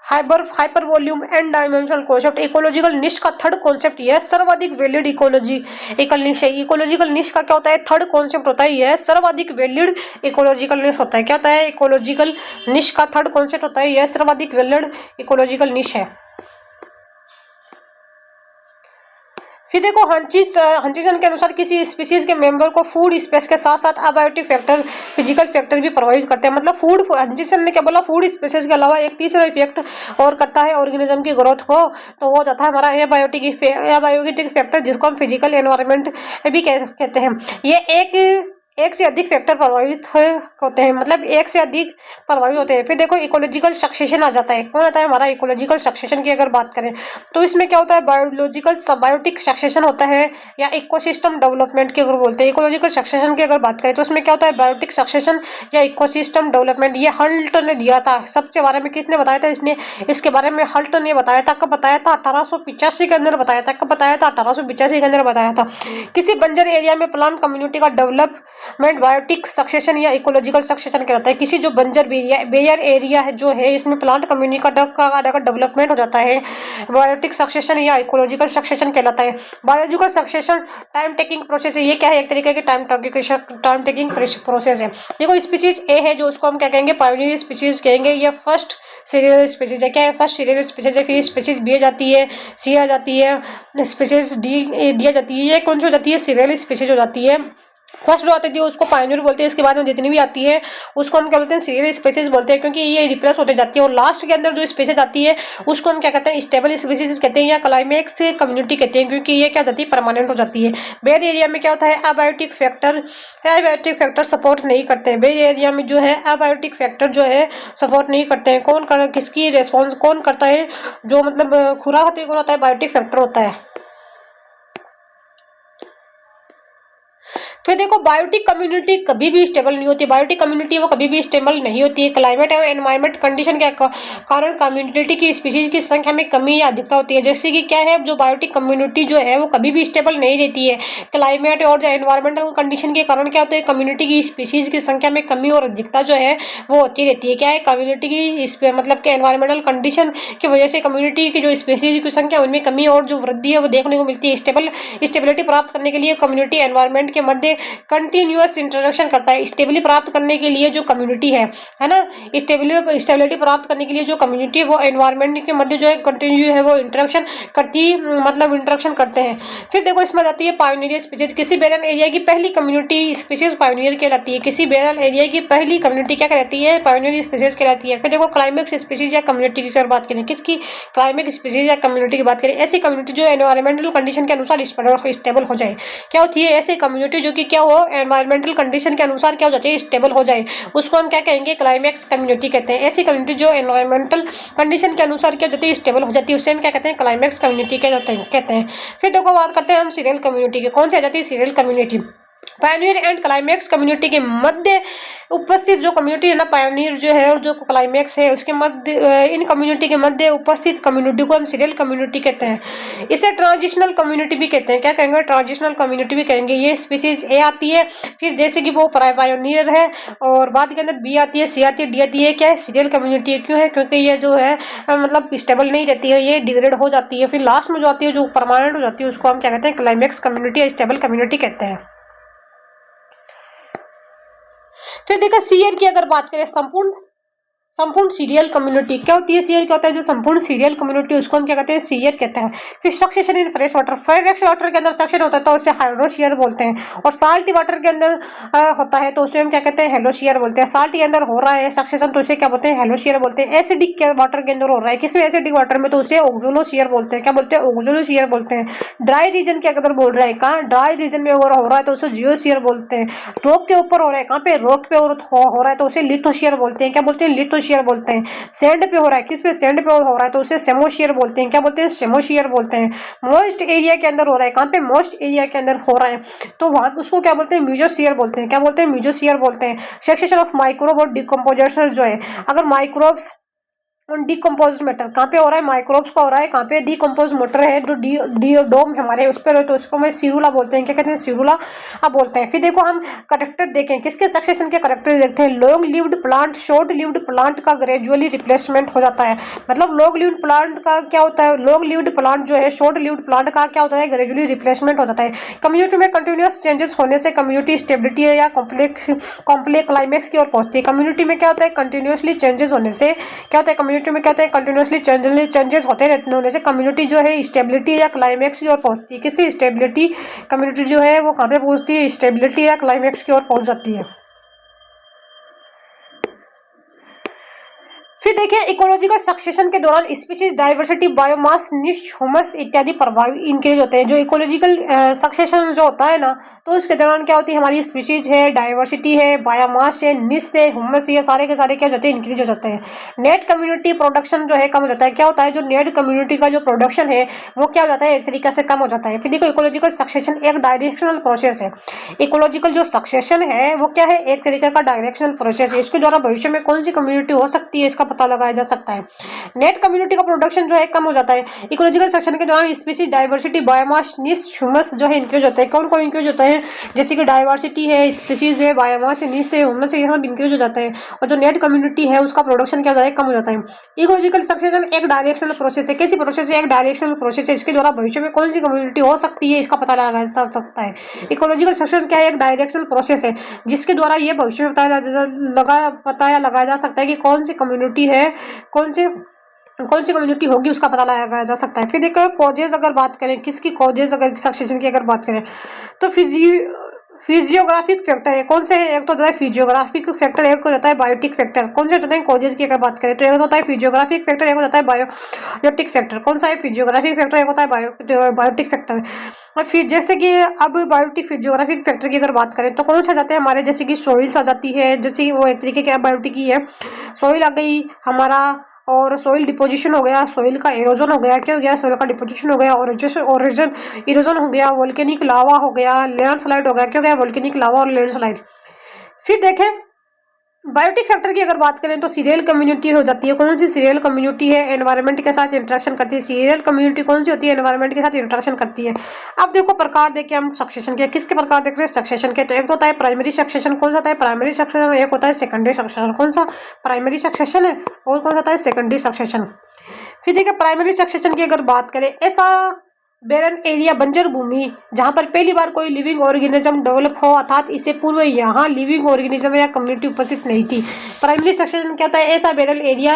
hyper volume and dimensional concept. Ecological निश का थर्ड कॉन्सेप्ट यह सर्वाधिक वैलिड इकोलॉजिकल निश है। इकोलॉजिकल निश का क्या होता है, थर्ड कॉन्सेप्ट होता है, यह सर्वाधिक वैलिड इकोलॉजिकल निश होता है। क्या होता है, इकोलॉजिकल निश का थर्ड कॉन्सेप्ट होता है, यह सर्वाधिक वैलिड इकोलॉजिकल निश है। फिर देखो हंचिसन के अनुसार किसी स्पीसीज के मेंबर को फूड स्पेस के साथ साथ अबायोटिक फैक्टर, फिजिकल फैक्टर भी प्रभावित करते हैं। मतलब हंचिसन ने क्या बोला, फूड स्पेसीज के अलावा एक तीसरा इफेक्ट और करता है ऑर्गेनिज्म की ग्रोथ को, तो वो जाता है हमारा एबायोटिक फैक्टर, जिसको हम फिजिकल एनवायरनमेंट भी कहते हैं। ये एक से अधिक फैक्टर प्रभावित होते हैं, मतलब एक से अधिक प्रभावित होते हैं। फिर देखो इकोलॉजिकल सक्सेशन आ जाता है। कौन आता है हमारा इकोलॉजिकल सक्सेशन की अगर बात करें तो इसमें क्या होता है, बायोटिक सक्सेशन होता है या इकोसिस्टम डेवलपमेंट की अगर बोलते हैं। इकोलॉजिकल सक्सेशन की अगर बात करें तो इसमें क्या होता है, बायोटिक सक्सेशन या इकोसिस्टम डेवलपमेंट। ये हल्ट ने दिया था, सबके बारे में किसने बताया था, इसके बारे में हल्ट ने बताया था। कब बताया था, 1885 के अंदर बताया था। कब बताया था, 1885 के अंदर बताया था। किसी बंजर एरिया में प्लांट कम्युनिटी का डेवलपमेंट बायोटिक सक्सेशन या इकोलॉजिकल सक्सेशन कहलाता है। किसी जो बंजर बेयर एरिया है जो है, इसमें प्लांट कम्युनिटी का डेवलपमेंट हो जाता है, बायोटिक सक्सेशन या इकोलॉजिकल सक्सेशन कहलाता है। Biological succession time taking process है। ये क्या है, एक तरीके की टाइम टेकिंग प्रोसेस है। देखो स्पीसीज ए है जो उसको हम क्या कहेंगे, पायोनियर स्पीसीज कहेंगे। ये फर्स्ट सीरियल स्पीसीज है। क्या है, फर्स्ट सीरियल स्पीसीज है। फिर स्पीसीज बी आ जाती है, सी आ जाती है, स्पीसीज डी आ जाती है। ये कौन सी हो जाती है, सीरियल स्पीसीज हो जाती है। फर्स्ट जो आती थी उसको पायनियर बोलते हैं, इसके बाद में जितनी भी आती है उसको हम क्या बोलते हैं, सीरियल स्पीसीज बोलते हैं, क्योंकि ये रिप्लेस होते जाती है। और लास्ट के अंदर जो स्पीसीज आती है उसको हम क्या कहते हैं, स्टेबल स्पीसीज कहते हैं या क्लाइमेक्स कम्युनिटी कहते हैं, क्योंकि ये क्या जाती है, परमानेंट हो जाती है। बेड एरिया में क्या होता है, एबायोटिक फैक्टर सपोर्ट नहीं करते हैं। बेड एरिया में जो है एबायोटिक फैक्टर जो है सपोर्ट नहीं करते हैं। किसकी रेस्पॉन्स कौन करता है, जो मतलब खुराक होती है, कौन होता है, बायोटिक फैक्टर होता है। फिर देखो बायोटिक कम्युनिटी कभी भी स्टेबल नहीं होती। बायोटिक कम्युनिटी वो कभी भी स्टेबल नहीं होती है। क्लाइमेट और एनवायरमेंट कंडीशन के कारण कम्युनिटी की स्पीशीज की संख्या में कमी या अधिकता होती है। जैसे कि क्या है, जो बायोटिक कम्युनिटी जो है वो कभी भी स्टेबल नहीं रहती है। क्लाइमेट और जो एनवायरमेंटल कंडीशन के कारण क्या होता है, कम्युनिटी की स्पीशीज की संख्या में कमी और अधिकता जो है वो होती रहती है। क्या है, कम्युनिटी की मतलब कि एनवायरमेंटल कंडीशन की वजह से कम्युनिटी की जो स्पीशीज की संख्या उनमें कमी और जो वृद्धि है वो देखने को मिलती है। स्टेबिलिटी प्राप्त करने के लिए कम्युनिटी एनवायरमेंट के मध्य लिए कंटिन्यूअस इंटरेक्शन करता है। स्टेबिलिटी प्राप्त करने के लिए जो कम्युनिटी है ना, स्टेबिलिटी प्राप्त करने के लिए जो कम्युनिटी है वो एनवायरनमेंट के मध्य जो है कंटिन्यू है वो इंटरेक्शन करती, मतलब इंटरेक्शन करते हैं। फिर देखो इसमें आती है पायोनियर स्पीशीज। किसी बैरन एरिया की पहली कम्युनिटी स्पीशीज पायोनियर कहलाती है। किसी बैरन एरिया की पहली कम्युनिटी क्या कहलाती है? पायोनियर स्पीशीज कहलाती है। फिर देखो क्लाइमेक्स स्पीशीज या कम्युनिटी की अगर बात करें, किसकी? क्लाइमेक्स स्पीशीज या कम्युनिटी की बात करें, ऐसी कम्युनिटी जो एनवायरमेंटल कंडीशन के अनुसार स्टेबल हो जाए। क्या होती है? ऐसी कम्युनिटी जो कि क्या हो, एनवायरमेंटल कंडीशन के अनुसार क्या हो जाती है? स्टेबल हो जाए, उसको हम क्या कहेंगे? क्लाइमेक्स कम्युनिटी कहते हैं। ऐसी कम्युनिटी जो एनवायरमेंटल कंडीशन के अनुसार क्या हो जाती है? स्टेबल हो जाती है, उसे हम क्या कहते हैं? क्लाइमेक्स कम्युनिटी कहते हैं। फिर देखो बात करते हैं हम सीरियल कम्युनिटी की। कौन सी आ जाती है? Serial community. Pioneer and climax community के मध्य उपस्थित जो कम्युनिटी है ना, पायोनियर जो है और जो क्लाइमेक्स है उसके मध्य, इन कम्युनिटी के मध्य उपस्थित कम्युनिटी को हम सीरियल कम्युनिटी कहते हैं। इसे ट्रांजिशनल कम्युनिटी भी कहते हैं। क्या कहेंगे? ट्रांजिशनल कम्युनिटी भी कहेंगे। ये स्पीशीज ए आती है, फिर जैसे कि वो पायोनियर है, और बाद के अंदर बी आती है, सी आती है, डी आती है। क्या है? Serial community. क्यों है? क्योंकि ये जो है मतलब स्टेबल नहीं रहती है, ये डिग्रेड हो जाती है। फिर लास्ट में जो आती है, जो परमानेंट हो जाती है, उसको हम क्या कहते हैं? क्लाइमेक्स कम्युनिटी या स्टेबल कम्युनिटी कहते हैं। फिर देखा सीयर की अगर बात करें, संपूर्ण सीरियल कम्युनिटी। क्या होती है सीयर? क्या होता है? जो संपूर्ण सीरियल कम्युनिटी उसको हम क्या कहते हैं? सीयर कहते हैं। फिर succession in fresh water. Fresh water के अंदर सक्सेशन होता है तो उसे हाइड्रोशीयर बोलते हैं, और साल्टी वाटर के अंदर होता है तो उसे हम क्या कहते हैं? हेलोशीयर बोलते हैं। साल्ट के अंदर हो रहा है सक्सेशन तो उसे क्या बोलते हैं? हेलोशीयर बोलते हैं। एसिडिक के वाटर के अंदर हो रहा है, किसमें? एसिडिक वाटर में, तो उसे ओक्सोलोशीयर बोलते हैं। क्या बोलते हैं? ओक्सोलोशीयर बोलते हैं। ड्राई रीजन के अंदर बोल रहा है, कहाँ? ड्राई रीजन में अगर हो रहा है तो उसे जियोशीयर बोलते हैं। रॉक के ऊपर हो रहा है, कहाँ पे? रॉक पे हो रहा है तो उसे लिथोशीयर बोलते हैं। क्या बोलते हैं? लिथोशीयर बोलते हैं। सैंड पे हो रहा है, किस पे? सैंड पे हो रहा है तो उसे सेमोशियर बोलते हैं। क्या बोलते हैं? सेमोशियर बोलते हैं। मोस्ट एरिया के अंदर हो रहा है, कहाँ पे? मोस्ट एरिया के अंदर हो रहा है तो वहां उसको क्या बोलते हैं? म्यूजोशियर बोलते हैं। क्या बोलते हैं? म्यूजोशियर बोलते हैं। सेक्सेशन ऑफ माइक्रोब और डिकम्पोजर्स जो है, अगर माइक्रोब्स डिकम्पोज मैटर कहाँ पे हो रहा है? माइक्रोब्स का हो रहा है, कहाँ पे? डिकम्पोज मैटर है जो डोम हमारे उस पर, तो उसको मैं सिरुला बोलते हैं। क्या कहते हैं? सिरुला बोलते हैं। फिर देखो हम करेक्टर देखें, किसके सक्सेशन के करेक्टर देखते हैं। Long lived plant short lived plant का ग्रेजुअली रिप्लेसमेंट हो जाता है। मतलब लॉन्ग लिव्ड प्लांट का क्या होता है? लॉन्ग लिव्ड प्लांट जो है शॉर्ट लिव्ड प्लांट का क्या होता है? ग्रेजुअली रिप्लेसमेंट हो जाता है। कम्युनिटी में कंटिन्यूअस चेंजेस होने से कम्युनिटी स्टेबिलिटी या कॉम्प्लेक्स क्लाइमेक्स की ओर पहुंचती है। कम्युनिटी में क्या होता है? कंटिन्यूअसली चेंजेस होने से क्या होता है? कम्युनिटी में क्या होता है? कंटिन्यूअसली चेंजेस होते रहते होने से कम्युनिटी जो है स्टेबिलिटी या क्लाइमेक्स की ओर पहुंचती है। किससे? स्टेबिलिटी। कम्युनिटी जो है वो कहाँ पे पहुंचती है? स्टेबिलिटी या क्लाइमेक्स की ओर पहुंच जाती है। फिर देखिए इकोलॉजिकल सक्सेशन के दौरान स्पीशीज डाइवर्सिटी, बायोमास, निश, ह्यूमस इत्यादि प्रभाव इंक्रीज होते हैं। जो इकोलॉजिकल सक्सेशन जो होता है ना, तो उसके दौरान क्या होती है? हमारी स्पीशीज है, डाइवर्सिटी है, बायोमास है, निश है, ह्यूमस, ये सारे के सारे क्या हो जाते हैं? इंक्रीज हो जाते हैं। नेट कम्युनिटी प्रोडक्शन जो है कम हो जाता है। क्या होता है? जो नेट कम्युनिटी का जो प्रोडक्शन है वो क्या हो जाता है? एक तरीके से कम हो जाता है। फिर देखो इकोलॉजिकल सक्सेशन एक डायरेक्शनल प्रोसेस है। इकोलॉजिकल जो सक्सेशन है वो क्या है? एक तरीके का डायरेक्शनल प्रोसेस है। इसके द्वारा भविष्य में कौन सी कम्युनिटी हो सकती है इसका पता लगाया जा सकता है। नेट कम्युनिटी का प्रोडक्शन जो है कम हो जाता है। इकोलॉजिकल सेक्शन के दौरान स्पीशीज डाइवर्सिटी, बायोमास, निश, ह्यूमस जो है इंक्रीज होता है। कौन कौन इंक्रीज होता है? जैसे कि डाइवर्सिटी है, स्पीशीज है, बायोमास है, निश है, ह्यूमस है, ये सब इंक्रीज हो जाता है। और जो नेट कम्युनिटी है उसका प्रोडक्शन क्या हो जाता है? कम हो जाता है। इकोलॉजिकल सक्सेशन एक डायरेक्शनल प्रोसेस है। कैसी प्रोसेस है? एक डायरेक्शनल प्रोसेस है। इसके द्वारा भविष्य में कौन सी कम्युनिटी हो सकती है इसका पता लगाया जा सकता है। इकोलॉजिकल सक्सेशन क्या है? एक डायरेक्शनल प्रोसेस है जिसके द्वारा ये भविष्य में पता लगाया जा सकता है कि कौन सी कम्युनिटी है, कौन सी कम्युनिटी होगी उसका पता लगाया जा सकता है। फिर देखो कॉजेज अगर बात करें, किसकी कॉजेज अगर सक्सेशन की अगर बात करें तो फिजियोग्राफिक फैक्टर है। कौन से? एक तो होता है फिजियोग्राफिक फैक्टर, एक होता है बायोटिक फैक्टर। कौन से होते हैं कॉजेज की अगर बात करें तो एक होता है फिजियोग्राफिक फैक्टर, एक होता है बायोटिक फैक्टर। कौन सा है? फिजियोग्राफिक फैक्टर, एक होता है बायोटिक फैक्टर। और फिर जैसे कि अब बायोटिक फिजियोग्राफिक फैक्टर की अगर बात करें तो कौन सा जाते हैं हमारे? जैसे कि सॉइल्स आ जाती है, जैसे वो एक तरीके की बायोटिक ही है। सॉइल आ गई हमारा, और सॉइल डिपोजिशन हो गया, सॉइल का एरोजन हो गया। क्या हो गया? सॉइल का डिपोजिशन हो गया, और इरोजन हो गया, वोल्केनिक लावा हो गया, लैंडस्लाइड हो गया। क्या हो गया? वोल्केनिक लावा और लैंडस्लाइड। फिर देखें बायोटिक फैक्टर की अगर बात करें तो सीरियल कम्युनिटी हो जाती है। कौन सी सीरियल कम्युनिटी है? एनवायरनमेंट के साथ इंटरेक्शन करती है। सीरियल कम्युनिटी कौन सी होती है? एनवायरनमेंट के साथ इंटरेक्शन करती है। अब देखो प्रकार देखे हम सक्सेशन के, किसके प्रकार देख रहे हैं? सक्सेशन के। तो एक होता है प्राइमरी सक्सेशन। कौन सा होता है? Primary succession. एक होता है सेकेंडरी सक्सेशन। कौन सा? प्राइमरी सक्सेशन है। और कौन सा होता है? Secondary succession. फिर देखिए प्राइमरी सक्सेशन की अगर बात करें, ऐसा बेरन एरिया बंजर भूमि जहाँ पर पहली बार कोई लिविंग ऑर्गेनिज्म डेवलप हो, अर्थात इससे पूर्व यहाँ लिविंग ऑर्गेनिज्म या कम्युनिटी उपस्थित नहीं थी। प्राइमरी सक्सेशन क्या होता है? ऐसा बेरल एरिया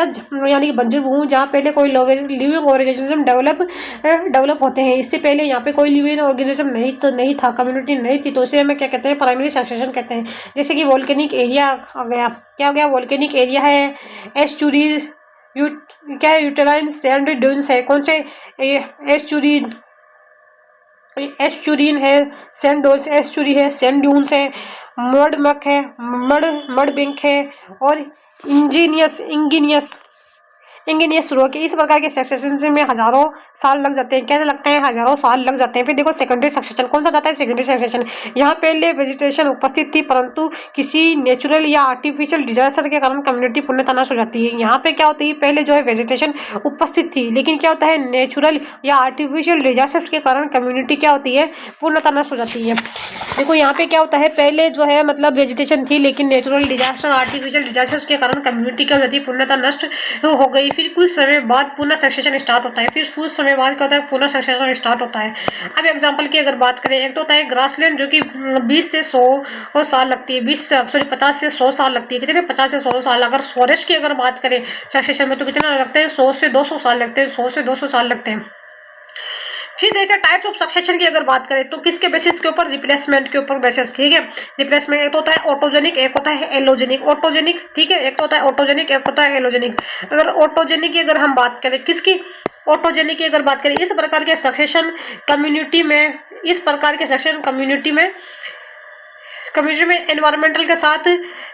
यानी कि बंजर भूमि जहाँ पहले कोई लिविंग ऑर्गेनिज्म डेवलप होते हैं। इससे पहले यहाँ पे कोई लिविंग ऑर्गेनिज्म नहीं था, कम्युनिटी नहीं थी, तो उसे हमें क्या कहते हैं? प्राइमरी सक्सेशन कहते हैं। जैसे कि वोल्केनिक एरिया आ गया, क्या हो गया? वोल्केनिक एरिया है, एस्चुरीज, क्या है? यूटेराइन सैंड ड्यून्स है। कौन से? एस्चुरीन है, सैंड डोल्स एस्चुरी है, सैंड ड्यून्स है, मड है, मड बिंक है, और इंजीनियस रॉक। इस प्रकार के सक्सेशन में हजारों साल लग जाते हैं। क्या लगते हैं? हजारों साल लग जाते हैं। फिर देखो सेकेंडरी सक्सेशन कौन सा जाता है? सेकेंडरी सक्सेशन यहाँ पहले वेजिटेशन उपस्थित थी, परंतु किसी नेचुरल या आर्टिफिशियल डिजास्टर के कारण कम्युनिटी पूर्णतः नष्ट हो जाती है। यहाँ पे क्या होती है? पहले जो है वेजिटेशन उपस्थित थी, लेकिन क्या होता है? नेचुरल या आर्टिफिशियल डिजास्टर के कारण कम्युनिटी क्या होती है? पूर्णतः नष्ट हो जाती है। देखो यहाँ पे क्या होता है? पहले जो है मतलब वेजिटेशन थी, लेकिन नेचुरल डिजास्टर, आर्टिफिशियल डिजास्टर के कारण कम्युनिटी क्या हो जाती है? पूर्णतः नष्ट हो गई। फिर कुछ समय बाद पुनः सक्सेशन स्टार्ट होता है। फिर कुछ समय बाद क्या होता है? पुनः सक्सेशन स्टार्ट होता है। अब एग्जांपल की अगर बात करें, एक तो होता है ग्रासलैंड जो कि 20 से 100 साल लगती है, 50 से 100 साल लगती है। कितने? 50 से 100 साल। अगर फॉरेस्ट की अगर बात करें सक्सेशन में तो कितना लगते हैं? 100 से 200 साल लगते हैं, 100 से 200 साल लगते हैं। फिर देखिए टाइप्स ऑफ सक्सेशन की अगर बात करें तो किसके बेसिस के ऊपर? रिप्लेसमेंट के ऊपर बेसिस। ठीक है, रिप्लेसमेंट एक तो होता है ऑटोजेनिक, एक होता है एलोजेनिक। ऑटोजेनिक, ठीक है, एक तो होता है ऑटोजेनिक, एक होता है एलोजेनिक। अगर ऑटोजेनिक की अगर हम बात करें, किसकी? ऑटोजेनिक की अगर बात करें, इस प्रकार के सक्सेशन कम्युनिटी में एनवायरमेंटल के साथ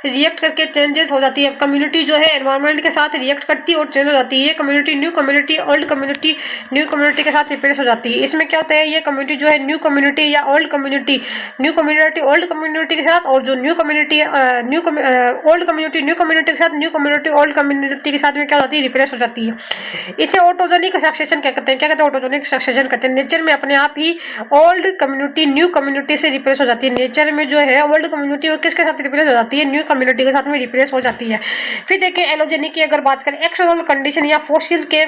रिएक्ट करके चेंजेस हो जाती है। कम्युनिटी जो है एनवायरमेंट के साथ रिएक्ट करती है और चेंज हो जाती है। ये community new community, old community, new community के साथ रिप्लेस हो जाती है। इसमें क्या होता है? ये कम्युनिटी जो है न्यू कम्युनिटी या old community, new community old community के साथ, और जो new community old community new community के साथ, न्यू कम्युनिटी ओल्ड कम्युनिटी के साथ में क्या होती है? रिप्लेस हो जाती है। इसे ऑटोजेनिक सक्सेशन क्या कहते हैं? क्या कहते हैं? ऑटोजेनिक सक्सेशन कहते हैं। नेचर में अपने आप ही ओल्ड कम्युनिटी न्यू कम्युनिटी से रिप्लेस हो जाती है। नेचर में जो है ओल्ड कम्युनिटी वो किसके साथ रिप्लेस हो जाती है? न्यू कम्युनिटी के साथ में रिप्लेस हो जाती है। फिर देखिए एलोजेनिक की अगर बात करें, एक्सटर्नल कंडीशन या फोसिल के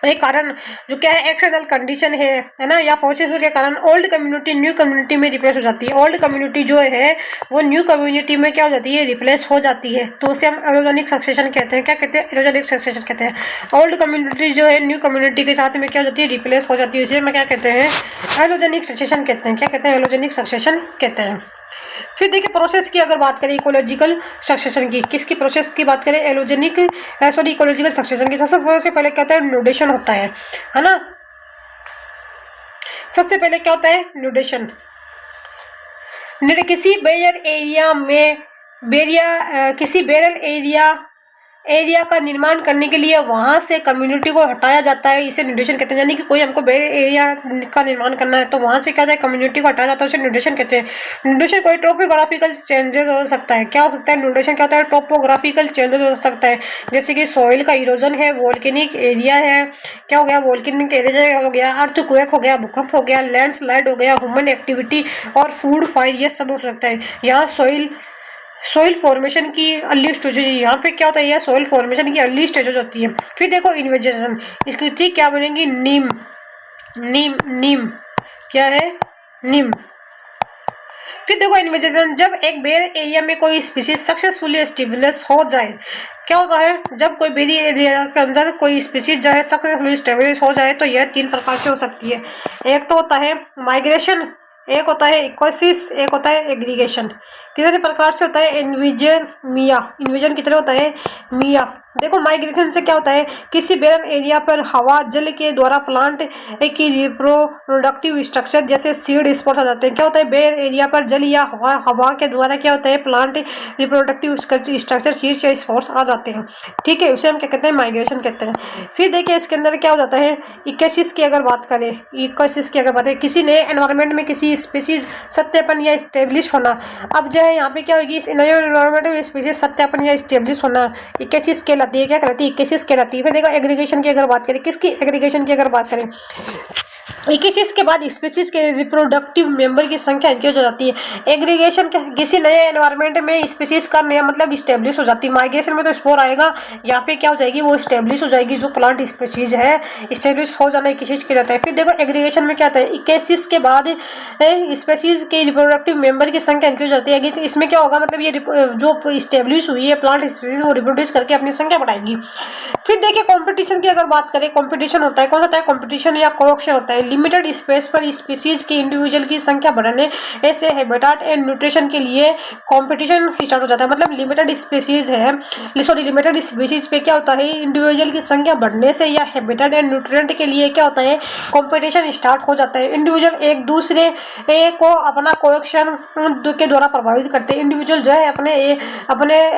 कारण जो क्या है? एक्सटर्नल कंडीशन है ना, या फोर्सेस के कारण ओल्ड कम्युनिटी न्यू कम्युनिटी में रिप्लेस हो जाती है। ओल्ड कम्युनिटी जो है वो न्यू कम्युनिटी में क्या हो जाती है? रिप्लेस हो जाती है। तो उसे हम एलोजेनिक सक्सेशन कहते हैं। क्या कहते हैं? एलोजेनिक सक्सेशन कहते हैं। ओल्ड कम्युनिटी जो है न्यू कम्युनिटी के साथ में क्या हो जाती है? रिप्लेस हो जाती है। इसे हम क्या कहते हैं? एलोजेनिक सक्सेशन कहते हैं। क्या कहते हैं? एलोजेनिक सक्सेशन कहते हैं। फिर देखिए प्रोसेस की अगर बात करें इकोलॉजिकल सक्सेशन की, किसकी प्रोसेस की बात करें? इकोलॉजिकल सक्सेशन की। सबसे पहले क्या होता है? न्यूडेशन होता है ना। सबसे पहले क्या होता है? न्यूडेशन। किसी बैरल एरिया का निर्माण करने के लिए वहां से कम्युनिटी को हटाया जाता है। इसे न्यूडेशन कहते हैं। यानी कि कोई हमको बैरल एरिया का निर्माण करना है तो वहां से क्या होता है? कम्युनिटी को हटाया जाता है, उसे न्यूडेशन कहते हैं। न्यूडेशन कोई टोपोग्राफिकल चेंजेस हो सकता है। क्या हो सकता है? न्यूडेशन क्या होता है? टोपोग्राफिकल चेंजेस हो सकता है, जैसे कि सॉइल का इरोजन है, वोल्केनिक एरिया है, क्या हो गया? वोल्केनिक एरिया हो गया, अर्थक्वेक हो गया, भूकंप हो गया, लैंडस्लाइड हो गया, ह्यूमन एक्टिविटी और फूड फायर, ये सब हो सकता है। यहाँ सॉइल फॉर्मेशन की अर्ली स्टेज, यहाँ पे क्या होता है? सॉइल फॉर्मेशन की अर्ली स्टेज होती है। फिर देखो इन्वेजेशन, इसकी ठीक क्या बनेगी? नीम क्या है? नीम। फिर देखो इन्वेजेशन, जब एक बेर एरिया में कोई स्पीसीज सक्सेसफुली एस्टेब्लिश हो जाए, क्या होता है? जब कोई बेरी एरिया के अंदर कोई स्पीसीज जो है सक्सेसफुली एस्टेब्लिश हो जाए तो यह 3 प्रकार से हो सकती है। एक तो होता है माइग्रेशन, एक होता है इक्वसिस, एक होता है एग्रीगेशन। कितने प्रकार से होता है? इन्विजन कितने होता है? मिया। देखो माइग्रेशन से क्या होता है? किसी बेरन एरिया पर हवा जल के द्वारा प्लांट की रिप्रोडक्टिव स्ट्रक्चर जैसे सीड स्पॉट्स आ जाते हैं। क्या होता है? बेर एरिया पर जल या हवा के द्वारा क्या होता है? प्लांट रिप्रोडक्टिव स्ट्रक्चर सीड्स या स्पॉट्स आ जाते हैं। ठीक है, उसे हम क्या कहते हैं? माइग्रेशन कहते हैं। फिर देखिए इसके अंदर क्या हो जाता है? इक्वसिस की अगर बात करें, किसी नए एनवायरमेंट में किसी स्पीसीज सत्यापन या स्टेब्लिश होना। अब जो है यहाँ पे क्या होगी, इस नए एनवायरमेंट में स्पीशीज सत्यापन या स्टेब्लिश होना 81 स्केल आती है। क्या कहलाती है? 81 स्केल आती है। फिर देखो एग्रीगेशन की अगर बात करें, किसकी एग्रीगेशन की अगर बात करें, 21 के बाद स्पीशीज के रिप्रोडक्टिव मेंबर की संख्या इंक्रीज हो जाती है। एग्रीगेशन किसी नए एनवायरनमेंट में स्पीशीज का नया मतलब स्टेब्लिश हो जाती है। माइग्रेशन में तो स्पोर आएगा, यहाँ पे क्या हो जाएगी, वो स्टेब्लिश हो जाएगी। जो प्लांट स्पीशीज है स्टेब्लिश हो जाना 21 के जाता है। फिर देखो एग्रीगेशन में क्या आता है, 21 के बाद स्पीशीज के रिप्रोडक्टिव मेंबर की संख्या इंक्रीज हो जाती है। इसमें क्या होगा, मतलब ये जो स्टेब्लिश हुई है प्लांट स्पीशीज वो रिप्रोड्यूस करके अपनी संख्या बढ़ाएगी। फिर देखिए कंपटीशन की अगर बात करें, कंपटीशन होता है, कौन होता है, कंपटीशन या कोऑक्शन होता है। लिमिटेड स्पेस पर स्पीशीज के इंडिविजुअल की संख्या बढ़ाने ऐसे हैबिटेट एंड न्यूट्रिशन के लिए कंपटीशन स्टार्ट हो जाता है। मतलब लिमिटेड स्पीशीज लिमिटेड स्पीशीज पे क्या होता है, इंडिविजुअल की संख्या बढ़ने से या हैबिटेट एंड न्यूट्रिएंट के लिए क्या होता है, कंपटीशन स्टार्ट हो जाता है। इंडिविजुअल एक दूसरे को अपना कोएक्शन के द्वारा प्रभावित करते हैं। इंडिविजुअल जो है अपने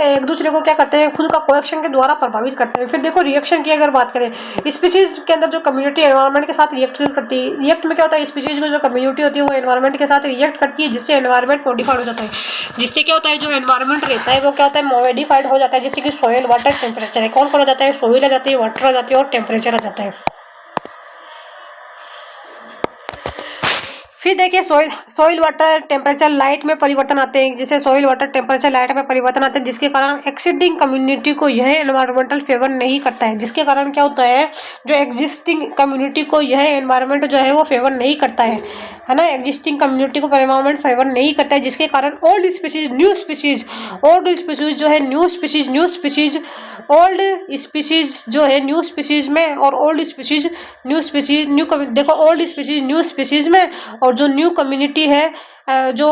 एक दूसरे को क्या करते हैं, खुद का कोएक्शन के द्वारा प्रभावित करते हैं। फिर देखो रिएक्शन की अगर बात करें, स्पीशीज के अंदर जो कम्युनिटी एनवायरनमेंट के साथ रिएक्ट करती है। रिएक्ट में क्या होता है, स्पीशीज को जो कम्युनिटी होती है वो एनवायरनमेंट के साथ रिएक्ट करती है, जिससे एनवायरनमेंट मॉडिफाइड हो जाता है। जिससे क्या होता है, जो एनवायरनमेंट रहता है वो क्या होता है, मॉडिफाइड हो जाता है। जैसे कि सोयल, वाटर, टेम्परेचर है। कौन कौन हो जाता है, सोइल आ जाती है, वाटर आ जाती है और टेम्परेचर आ जाता है। फिर देखिए सोइल वाटर टेम्परेचर लाइट में परिवर्तन आते हैं। जैसे सोइल वाटर टेम्परेचर लाइट में परिवर्तन आते हैं, जिसके कारण एक्सिस्टिंग कम्युनिटी को यह एनवायरमेंटल फेवर नहीं करता है। जिसके कारण क्या होता है, जो एग्जिस्टिंग कम्युनिटी को यह एनवायरमेंट जो है वो फेवर नहीं करता है ना। एग्जिस्टिंग कम्युनिटी को एनवायरमेंट फेवर नहीं करता है, जिसके कारण old species new species, old species जो है न्यू स्पीशीज ओल्ड स्पीशीज जो है न्यू स्पीशीज में, और ओल्ड स्पीशीज न्यू देखो ओल्ड स्पीशीज न्यू स्पीशीज में, और जो न्यू कम्युनिटी है जो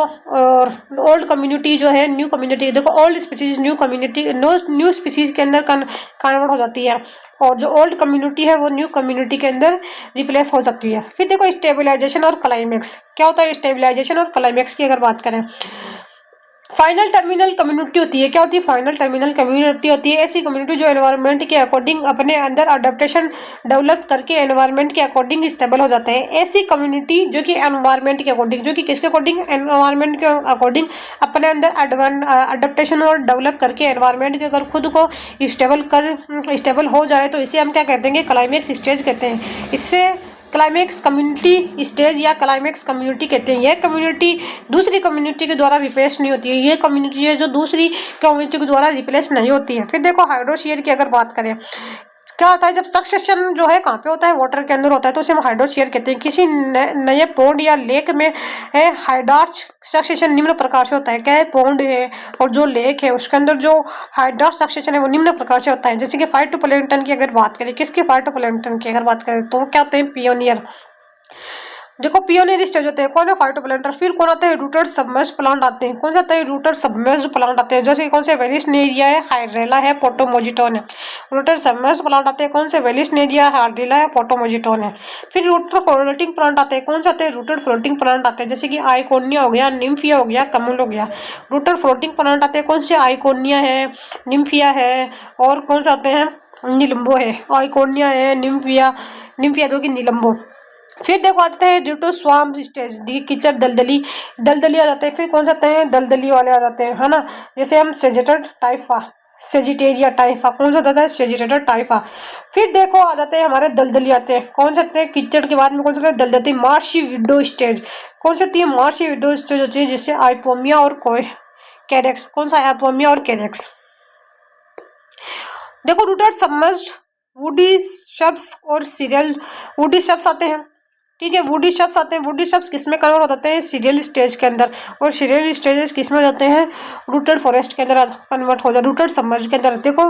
ओल्ड कम्युनिटी जो है न्यू कम्युनिटी, देखो old species new community new species के अंदर कन्वर्ट हो जाती है, और जो ओल्ड कम्युनिटी है वो न्यू कम्युनिटी के अंदर रिप्लेस हो सकती है। फिर देखो स्टेबलाइजेशन और क्लाइमेक्स, क्या होता है स्टेबलाइजेशन और क्लाइमेक्स की अगर बात करें, फाइनल टर्मिनल कम्युनिटी होती है। क्या होती है, फाइनल टर्मिनल कम्युनिटी होती है ऐसी कम्युनिटी जो एनवायरनमेंट के अकॉर्डिंग अपने अंदर अडेप्टेशन डेवलप करके एनवायरनमेंट के अकॉर्डिंग स्टेबल हो जाते हैं। ऐसी कम्युनिटी जो कि एनवायरनमेंट के अकॉर्डिंग, जो कि किसके अकॉर्डिंग, एनवायरनमेंट के अकॉर्डिंग अपने अंदर अडेप्टेशन और डेवलप करके एनवायरनमेंट के अगर खुद को स्टेबल हो जाए तो इसे हम क्या कहते हैं, क्लाइमेक्स स्टेज कहते हैं। इससे क्लाइमेक्स कम्युनिटी स्टेज या क्लाइमेक्स कम्युनिटी कहते हैं। यह कम्युनिटी दूसरी कम्युनिटी के द्वारा रिप्लेस नहीं होती है। ये कम्युनिटी है जो दूसरी कम्युनिटी के द्वारा रिप्लेस नहीं होती है। फिर देखो हाइड्रोस्फीयर की अगर बात करें, क्या होता है, जब सक्सेशन जो है कहाँ पे होता है, वाटर के अंदर होता है, तो उसे हम हाइड्रोस्फीयर कहते हैं। किसी नए पॉन्ड या लेक में है हाइड्रार्च सक्सेशन निम्न प्रकार से होता है। क्या है, पॉन्ड है और जो लेक है उसके अंदर जो हाइड्रार्च सक्सेशन है वो निम्न प्रकार से होता है। जैसे कि फाइटोप्लैंक्टन की अगर बात करें, किसके फाइटोप्लैंक्टन की अगर बात करें तो क्या होते हैं, पियोनियर। देखो पियोनियर स्टेज होते हैं, कौन है, फाइटोप्लैंक्टन। फिर कौन आता है, रूटेड सबमर्ज्ड प्लांट आते हैं। कौन से आते हैं, रूटेड सबमर्ज्ड प्लांट आते हैं। जैसे कौन से, वेलिसनेरिया है, हाइड्रेला है, पोटोमोजिटोन है। रूटेड सबमर्ज्ड प्लांट आते हैं, कौन से, वेलिसनेरिया, हाइड्रेला है, पोटोमोजिटोन है। फिर रूटेड फ्लोटिंग प्लांट आते हैं, कौन से आते हैं, रूटेड फ्लोटिंग प्लांट आते हैं। जैसे कि आइकोनिया हो गया, निम्फिया हो गया, कमल हो गया। रूटेड फ्लोटिंग प्लांट आते हैं, कौन से, आइकोनिया है, निम्फिया है, और कौन से आते हैं, निलंबो है। आइकोनिया है, निम्फिया जो कि निलंबो। फिर देखो आते हैं ड्यू टू स्वाम्प स्टेज, कीचड़ दलदली आ जाते हैं। फिर कौन से आते हैं, दलदली वाले आ जाते हैं, है ना। जैसे हम सेजिटेरिया टाइफा, कौन सा आता है, सेजिटेटर टाइफा। फिर देखो आ जाते हैं हमारे दलदली आते हैं, कौन से आते हैं, कीचड़ के बाद में कौन सा दलदली, मार्शी विडो स्टेज। कौन सी होती है, मार्शी विडो स्टेज होती है, जिससे आइपोमिया और कैरेक्स, कौन सा, आइपोमिया और कैरेक्स। देखो रूटेड सबमर्ज्ड वुडी शब्स और सीरियल वुडी शब्स आते हैं, ठीक है, वुडी शब्स आते हैं। वुडी शब्स किसमें कन्वर्ट हो जाते हैं, सीरियल स्टेज के अंदर, और सीरियल स्टेजेस किसमें जाते हैं, रूटेड फॉरेस्ट के अंदर कन्वर्ट हो जाते हैं, रूटेड सबमर्ज्ड के अंदर। देखो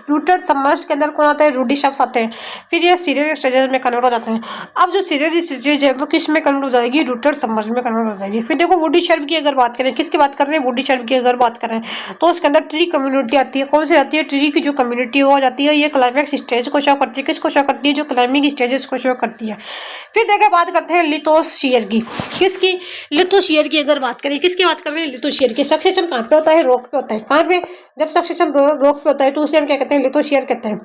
रूटेड सबमर्ज्ड के अंदर कौन आते हैं, रूडी शब्स आते हैं। फिर ये सीरियल स्टेजेस में कन्वर्ट हो जाते हैं। अब जो सीरियल स्टेज है वो किस में कन्वर्ट हो जाएगी, रूटेड सबमर्ज्ड में कन्वर्ट हो जाएगी। फिर देखो वुडी शर्ब की अगर बात करें, किसकी बात कर रहे हैं, वुडी शर्ब की अगर बात करें तो उसके अंदर ट्री कम्युनिटी आती है। कौन सी आती है, ट्री की जो कम्युनिटी वो आ जाती है। ये क्लाइमेक्स स्टेज को शो करती है, किसको शो करती है, जो क्लाइमिंग स्टेजेस को शो करती है। फिर आगे बात करते हैं लिथोस्फीयर की। किसकी? लिथोस्फीयर की अगर बात करें, किसकी बात कर रहे हैं? लिथोस्फीयर की। सक्सेशन कहाँ पे होता है? रॉक पे होता है। कहाँ पे? जब सक्सेशन रॉक पे होता है तो उसे हम क्या कहते हैं? लिथोस्फीयर कहते हैं।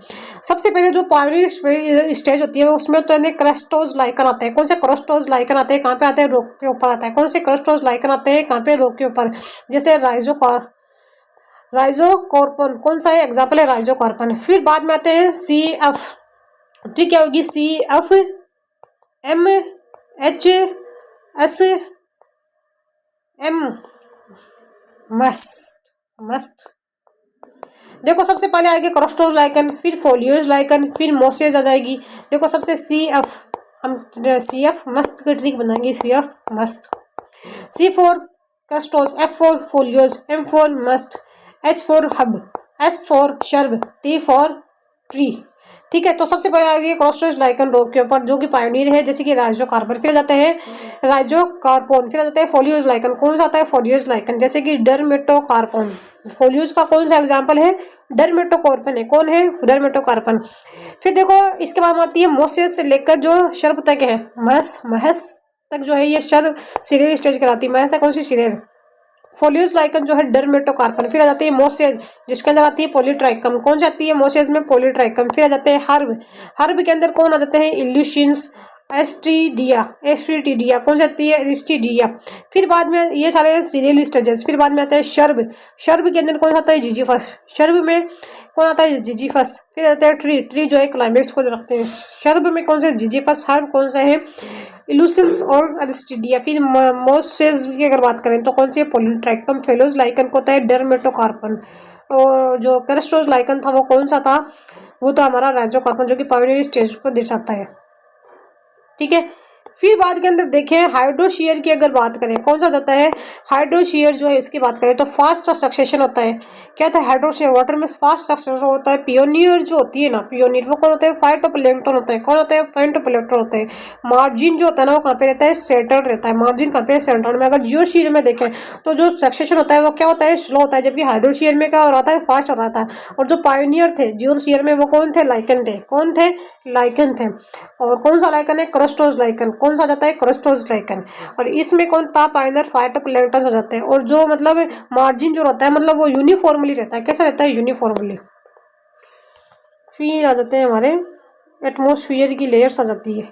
सबसे पहले जो पायनियर स्टेज होती है उसमें तो क्रस्टोज लाइकन आते हैं। कौन से क्रस्टोज लाइकन आते हैं? कहाँ पे आते हैं? रॉक के ऊपर आता है। कौन से क्रस्टोज लाइकन आते हैं? कहाँ पे? रॉक के ऊपर। जैसे राइजोकार्पन। कौन सा है एग्जाम्पल? है राइजोकार्पन। फिर बाद में आते हैं सी एफ। ठीक, क्या होगी? C F, M, H, S, M, must must. देखो सबसे पहले आएगी क्रस्टोज लाइकन, फिर फोलियोज लाइकन, फिर मोसेज आ जाएगी। देखो सबसे सी एफ, हम सी एफ मस्त की ट्रिक बनाएंगे। C F moss, C for crustose, F for foliose, M for moss, H for herb, S for shrub, T for tree. ठीक है, तो सबसे पहले आएगी क्रस्टोज लाइकन रॉक के ऊपर जो कि पायोनियर है, जैसे कि राइजोकार्बन। फिर जाते हैं राइजोकार्पोन, फिर जाते हैं फोलियोज लाइकन। कौन सा आता है? फोलियोज लाइकन, जैसे कि डर्मेटोकार्पोन। फोलियोज का कौन सा एग्जाम्पल है? डर्मेटोकार्पन है। कौन है? डर्मेटोकार्पन। फिर देखो इसके बाद आती है मोसेस से लेकर जो शर्ब तक है, महस तक जो है ये शर्ब सीरियल स्टेज कहलाती है। महस तक कौन सी सीरियल? फोलियोज लाइकन जो है डर्मेटोकार्पन। फिर आ जाती है मोसेज जिसके अंदर आती है पॉलीट्राइकम। कौन सी आती है मोसेज में? पॉलीट्राइकम। फिर आ जाते हैं हर्ब। हर्ब के अंदर कौन आ जाते हैं? इल्यूशिंस, एस्ट्रीटिडिया। कौन सी आती है? एरिस्टिडिया। फिर बाद में ये सारे सीरियल स्टेजेस। फिर बाद में आता है शर्ब। शर्ब के अंदर कौन सा आता है? जिजीफस। शर्ब में कौन आता है? जिजीफस। फिर आता है ट्री। ट्री जो है क्लाइमेक्स को रखते हैं। शर्ब में कौन से? जिजीफस। हर्ब कौन सा है? इल्यूशंस और एरिस्टिडिया। फिर मोसेस की अगर बात करें तो कौन सी है? पॉलीट्राइकम। फेलोज लाइकन को होता है डर्मेटोकार्पन। और जो क्रस्टोज लाइकन था वो कौन सा था? वो तो हमारा राइजोकार्पन जो कि पायोनियर स्टेज को दर्शाता है। ठीक है, फिर बाद के अंदर देखें हाइड्रोशीयर की अगर बात करें, कौन सा होता है? हाइड्रोशीयर जो है इसकी बात करें तो फास्ट सक्सेशन होता है। क्या था? हाइड्रोशीयर वाटर में फास्ट सक्सेशन होता है। पियोनियर जो होती है ना, पियोनियर वो कौन होता है? फाइटोप्लैंक्टन होता है। कौन होता है? फाइटोप्लैंक्टन होता है। मार्जिन जो होता है ना वो कहाँ पे रहता है? सेंट्रल रहता है। मार्जिन कहाँ पे? सेंट्रल में। अगर जियोशीयर में देखें तो जो सक्सेशन होता है वो क्या होता है? स्लो होता है, जबकि हाइड्रोशीयर में क्या हो रहा था? फास्ट हो रहा था। और जो पायोनियर थे जियोशीयर में वो कौन थे? लाइकन थे। कौन थे? लाइकन थे। और कौन सा लाइकन है? Crustose lichen. कौन सा जाता है? Crustose lichen. और इसमें कौन था? पायोनियर फाइटोप्लैंक्टन हो जाते हैं। और जो मतलब मार्जिन जो रहता है मतलब वो यूनिफॉर्मली रहता है। कैसा रहता है? यूनिफॉर्मली। फिर आ जाते हैं हमारे एटमॉस्फेयर की लेयर्स आ जाती है।